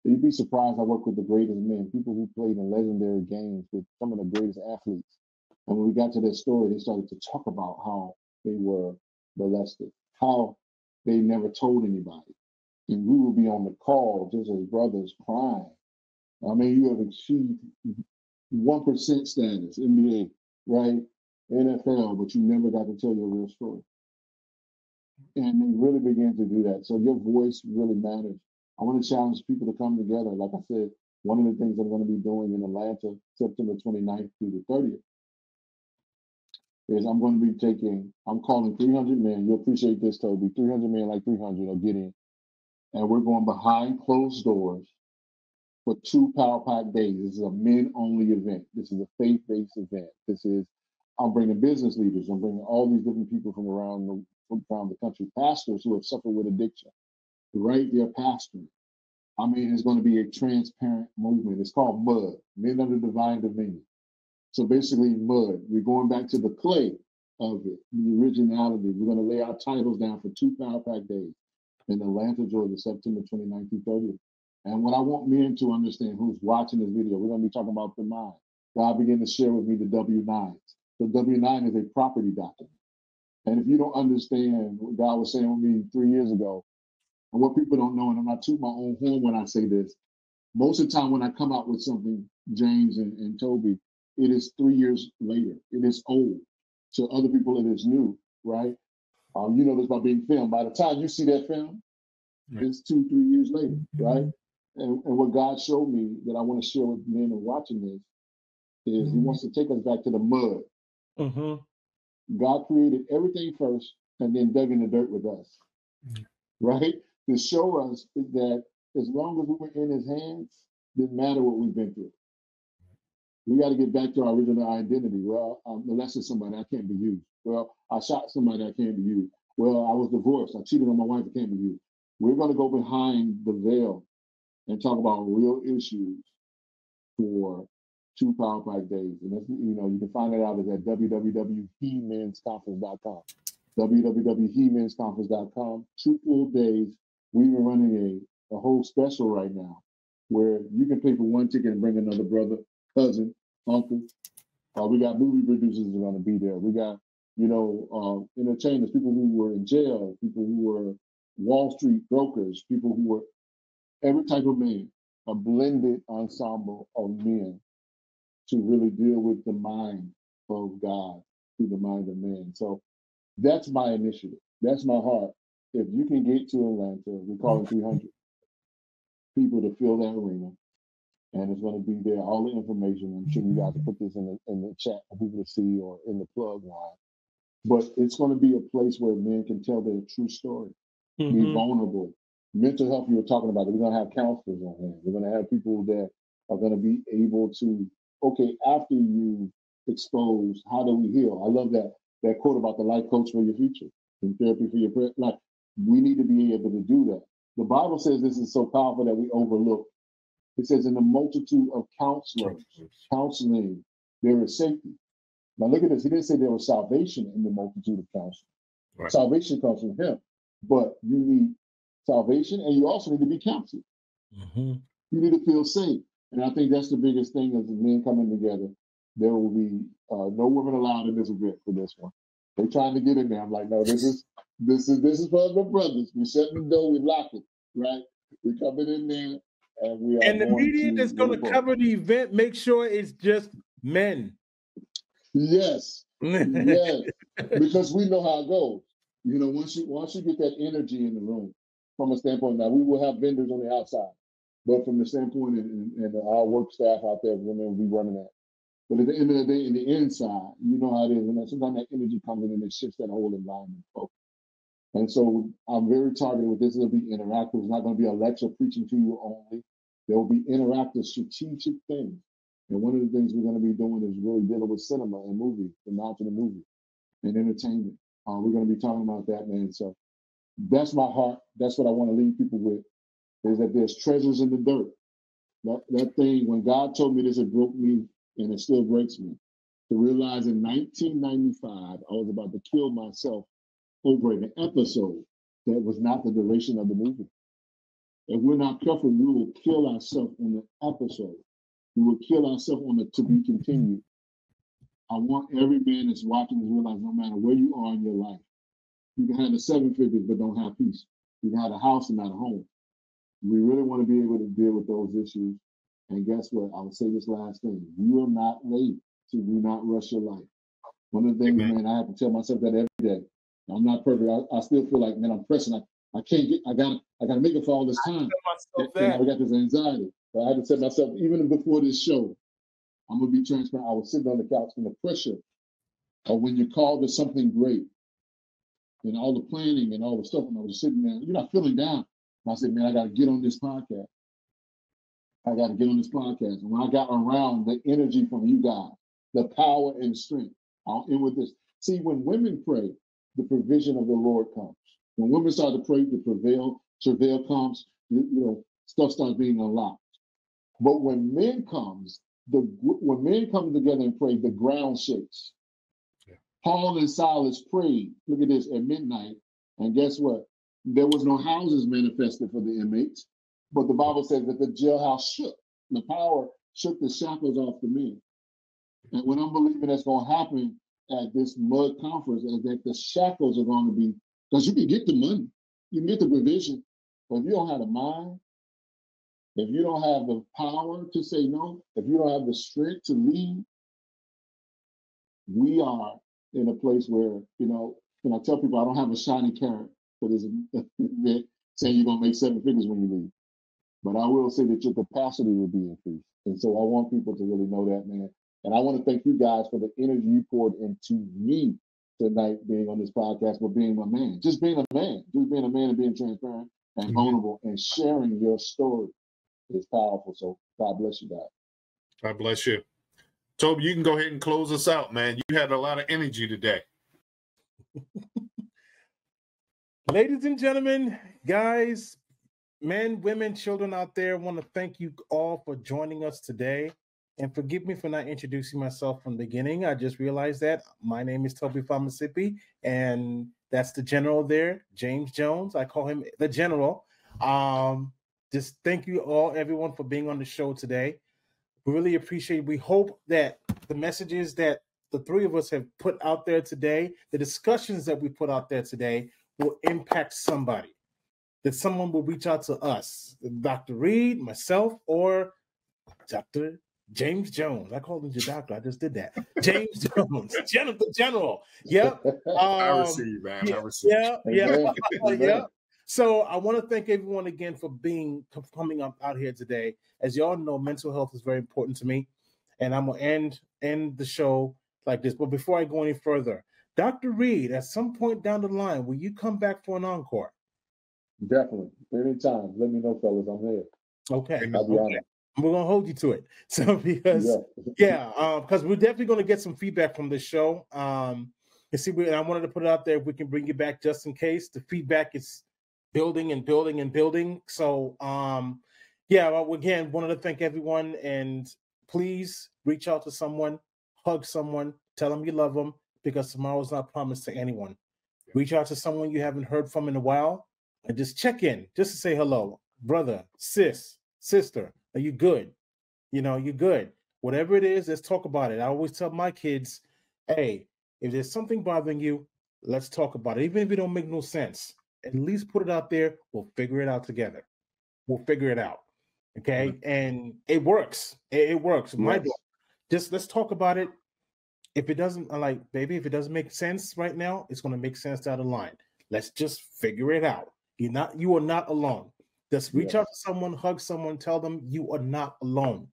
Speaker 2: You'd be surprised I work with the greatest men, people who played in legendary games with some of the greatest athletes. And when we got to their story, they started to talk about how they were molested, how they never told anybody. And we would be on the call just as brothers crying. I mean, you have achieved 1% status, NBA, right? NFL, but you never got to tell your real story. And they really began to do that. So your voice really matters. I want to challenge people to come together. Like I said, one of the things I'm going to be doing in Atlanta, September 29th through the 30th, is I'm going to be I'm calling 300 men. You'll appreciate this, Tobie. 300 men, like 300 will get in. And we're going behind closed doors for 2 Power Pack days. This is a men-only event. This is a faith-based event. I'm bringing business leaders. I'm bringing all these different people from around the country, pastors who have suffered with addiction, right? They're pastoring. I mean, it's going to be a transparent movement. It's called MUD, Men Under Divine Dominion. So basically, MUD, we're going back to the clay of it, the originality. We're going to lay our titles down for 2 Power Pack days in Atlanta, Georgia, September 29th through 30th. And what I want men to understand who's watching this video, we're going to be talking about the mind. God began to share with me the W-9s. The W-9 is a property document. And if you don't understand what God was saying with me 3 years ago, and what people don't know, and I'm not tooting my own horn when I say this, most of the time when I come out with something, James and Tobie, it is 3 years later. It is old. To other people, it is new, right? You know this by being filmed. By the time you see that film, it's 2, 3 years later, right? And what God showed me that I want to share with men who are watching this is He wants to take us back to the mud. God created everything first and then dug in the dirt with us, right? To show us that as long as we were in His hands, didn't matter what we've been through. We got to get back to our original identity. Well, I molested somebody, I can't be used. Well, I shot somebody, I can't be used. Well, I was divorced, I cheated on my wife, I can't be used. We're going to go behind the veil and talk about real issues for 2 Power Pack days. And that's, you can find it out at www.hemensconference.com. www.hemensconference.com. 2 full days. We've been running a whole special right now where you can pay for 1 ticket and bring another brother, cousin, uncle. We got movie producers who are going to be there. We got, entertainers, people who were in jail, people who were Wall Street brokers, people who were every type of man, a blended ensemble of men to really deal with the mind of God through the mind of man. So that's my initiative. That's my heart. If you can get to Atlanta, we're calling 300 people to fill that arena. And it's going to be there, all the information. I'm sure you guys will put this in the chat for people to see or in the plug line. But it's going to be a place where men can tell their true story, be vulnerable. Mental health, you were talking about it. We're going to have counselors on hand. We're going to have people that are going to be able to, okay, after you expose, how do we heal? I love that quote about the life coach for your future and therapy for your prayer. Like, we need to be able to do that. The Bible says this is so powerful that we overlook. It says in the multitude of counseling, there is safety. Now look at this. He didn't say there was salvation in the multitude of counseling. Right. Salvation comes from Him. But you need salvation and you also need to be counseled. You need to feel safe. And I think that's the biggest thing as the men coming together. There will be no women allowed in this event for this one. They're trying to get in there. I'm like, no, this is for the brothers. We shut the door, we lock it, right? We're coming in there, and we are.
Speaker 1: And the media that's going to cover the event, make sure it's just men.
Speaker 2: Yes, yes, because we know how it goes. You know, once you get that energy in the room, from a standpoint, now we will have vendors on the outside, but from the standpoint and our work staff out there, women will be running that. But at the end of the day, in the inside, you know how it is. And sometimes that energy comes in and it shifts that whole environment. And so I'm very targeted with this. It'll be interactive. It's not going to be a lecture preaching to you only. There will be interactive, strategic things. And one of the things we're going to be doing is really dealing with cinema and movie, the knowledge of the movie and entertainment. We're going to be talking about that, man. So that's my heart. That's what I want to leave people with, is that there's treasures in the dirt. That thing, when God told me this, it broke me, and it still breaks me. To realize in 1995, I was about to kill myself over an episode that was not the duration of the movie. If we're not careful, we will kill ourselves on the episode. We will kill ourselves on the to be continued. I want every man that's watching to realize no matter where you are in your life, you can have the 7 figures but don't have peace. You can have a house and not a home. We really want to be able to deal with those issues. And guess what? I will say this last thing. You are not late, so do not rush your life. One of the things, man, I have to tell myself that every day. I'm not perfect. I still feel like, man, I'm pressing. I can't get, I gotta make it for all this time. And I got this anxiety. But I had to tell myself, even before this show, I'm gonna be transparent. I was sitting on the couch from the pressure of when you're called to something great and all the planning and all the stuff. And I was sitting there, you're not feeling down. And I said, man, I gotta get on this podcast. I got to get on this podcast. And when I got around the energy from you guys, the power and strength, I'll end with this. See, when women pray, the provision of the Lord comes. When women start to pray, the travail comes, stuff starts being unlocked. But when men come together and pray, the ground shakes. Yeah. Paul and Silas prayed, look at this, at midnight. And guess what? There was no houses manifested for the inmates. But the Bible says that the jailhouse shook. The power shook the shackles off the men. And what I'm believing that's going to happen at this mud conference is that the shackles are going to be, because you can get the money, you can get the provision, but if you don't have the mind, if you don't have the power to say no, if you don't have the strength to lead, we are in a place where, when I tell people I don't have a shiny carrot for this event saying you're going to make 7 figures when you leave. But I will say that your capacity will be increased. And so I want people to really know that, man. And I want to thank you guys for the energy you poured into me tonight being on this podcast, but being a man. Just being a man. Just being a man and being transparent and vulnerable and sharing your story is powerful. So God bless you guys.
Speaker 3: God bless you. Tobie, you can go ahead and close us out, man. You had a lot of energy today.
Speaker 1: Ladies and gentlemen, guys, men, women, children out there, I want to thank you all for joining us today. And forgive me for not introducing myself from the beginning. I just realized that my name is Tobie Famusipe, and that's the general there, James Jones. I call him the general. Just thank you all, everyone, for being on the show today. We really appreciate it. We hope that the messages that the three of us have put out there today, the discussions that we put out there today, will impact somebody. That someone will reach out to us, Dr. Reid, myself, or Dr. James Jones. I called him your doctor. I just did that. James Jones, the general. Yep.
Speaker 3: I receive, man.
Speaker 1: Yeah,
Speaker 3: I receive.
Speaker 1: Yeah. So I want to thank everyone again for coming up out here today. As you all know, mental health is very important to me, and I'm gonna end the show like this. But before I go any further, Dr. Reid, at some point down the line, will you come back for an encore?
Speaker 2: Definitely. Anytime. Let me know, fellas. I'm here.
Speaker 1: Okay.
Speaker 2: I'll be honored.
Speaker 1: We're gonna hold you to it. So because we're definitely gonna get some feedback from this show. And I wanted to put it out there if we can bring you back just in case. The feedback is building and building and building. So again, wanted to thank everyone, and please reach out to someone, hug someone, tell them you love them, because tomorrow's not promised to anyone. Reach out to someone you haven't heard from in a while, and just check in, just to say hello, brother, sis, sister. Are you good? You good. Whatever it is, let's talk about it. I always tell my kids, hey, If there's something bothering you, let's talk about it. Even if it don't make no sense, at least put it out there. We'll figure it out together. We'll figure it out. Okay. And it works. It works. My book. Just let's talk about it. If it doesn't, baby, if it doesn't make sense right now, it's going to make sense down the line. Let's just figure it out. You are not alone. Just reach out to someone, hug someone, tell them you are not alone.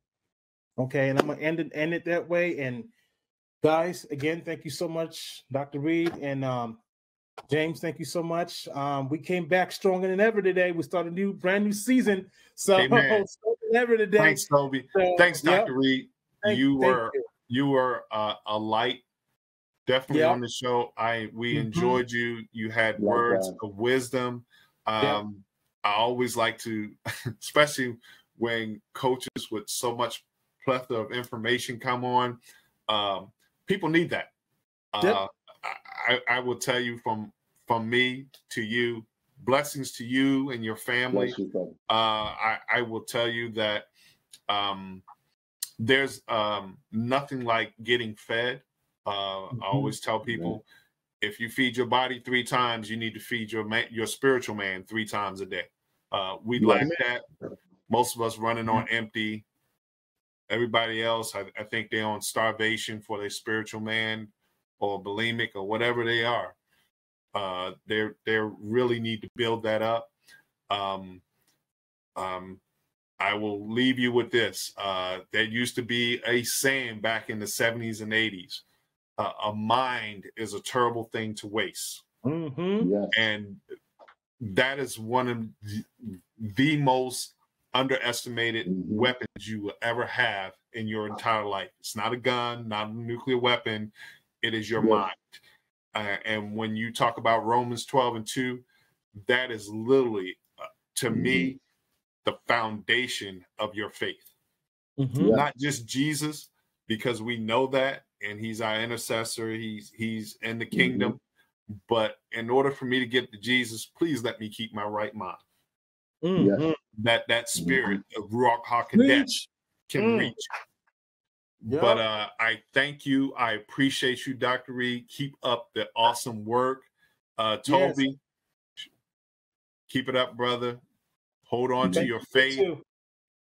Speaker 1: Okay. And I'm going to end it that way. And guys, again, thank you so much, Dr. Reid and James. Thank you so much. We came back stronger than ever today. We started a brand new season. So stronger than ever today.
Speaker 3: Thanks, Tobie. Thanks, Dr. Reid. You were a light, definitely on the show. We enjoyed you. You had words of wisdom. I always like to, especially when coaches with so much plethora of information come on. People need that. I will tell you from me to you, blessings to you and your family. I will tell you that there's nothing like getting fed. I always tell people, if you feed your body 3 times, you need to feed your spiritual man 3 times a day. We lack that. Most of us running on empty. Everybody else, I think they're on starvation for their spiritual man or bulimic or whatever they are. They really need to build that up. I will leave you with this. There used to be a saying back in the 70s and 80s. A mind is a terrible thing to waste. And that is one of the most underestimated weapons you will ever have in your entire life. It's not a gun, not a nuclear weapon. It is your mind. And when you talk about Romans 12:2, that is literally, to me, the foundation of your faith. Not just Jesus, because we know that, and he's our intercessor. He's in the kingdom. But in order for me to get to Jesus, please let me keep my right mind. That spirit of Ruach HaKodesh can reach. But I thank you. I appreciate you, Dr. Reid. Keep up the awesome work. Tobie, keep it up, brother. Hold on to your faith.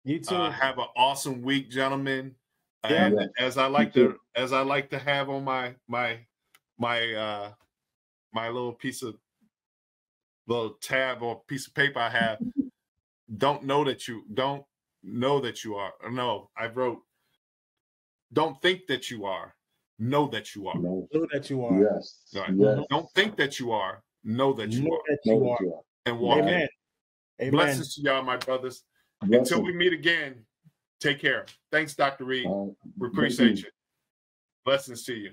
Speaker 1: You too.
Speaker 3: Have an awesome week, gentlemen. And as I like to have on my little tab or piece of paper I have, don't think that you are, know that you are.
Speaker 1: Know that you are.
Speaker 2: Yes.
Speaker 3: Don't think that you are, know that you are.
Speaker 1: That you are.
Speaker 3: And walk in.
Speaker 1: Amen.
Speaker 3: Blessings to y'all, my brothers. Until we meet again, take care. Thanks, Dr. Reid. We appreciate you. Blessings to you.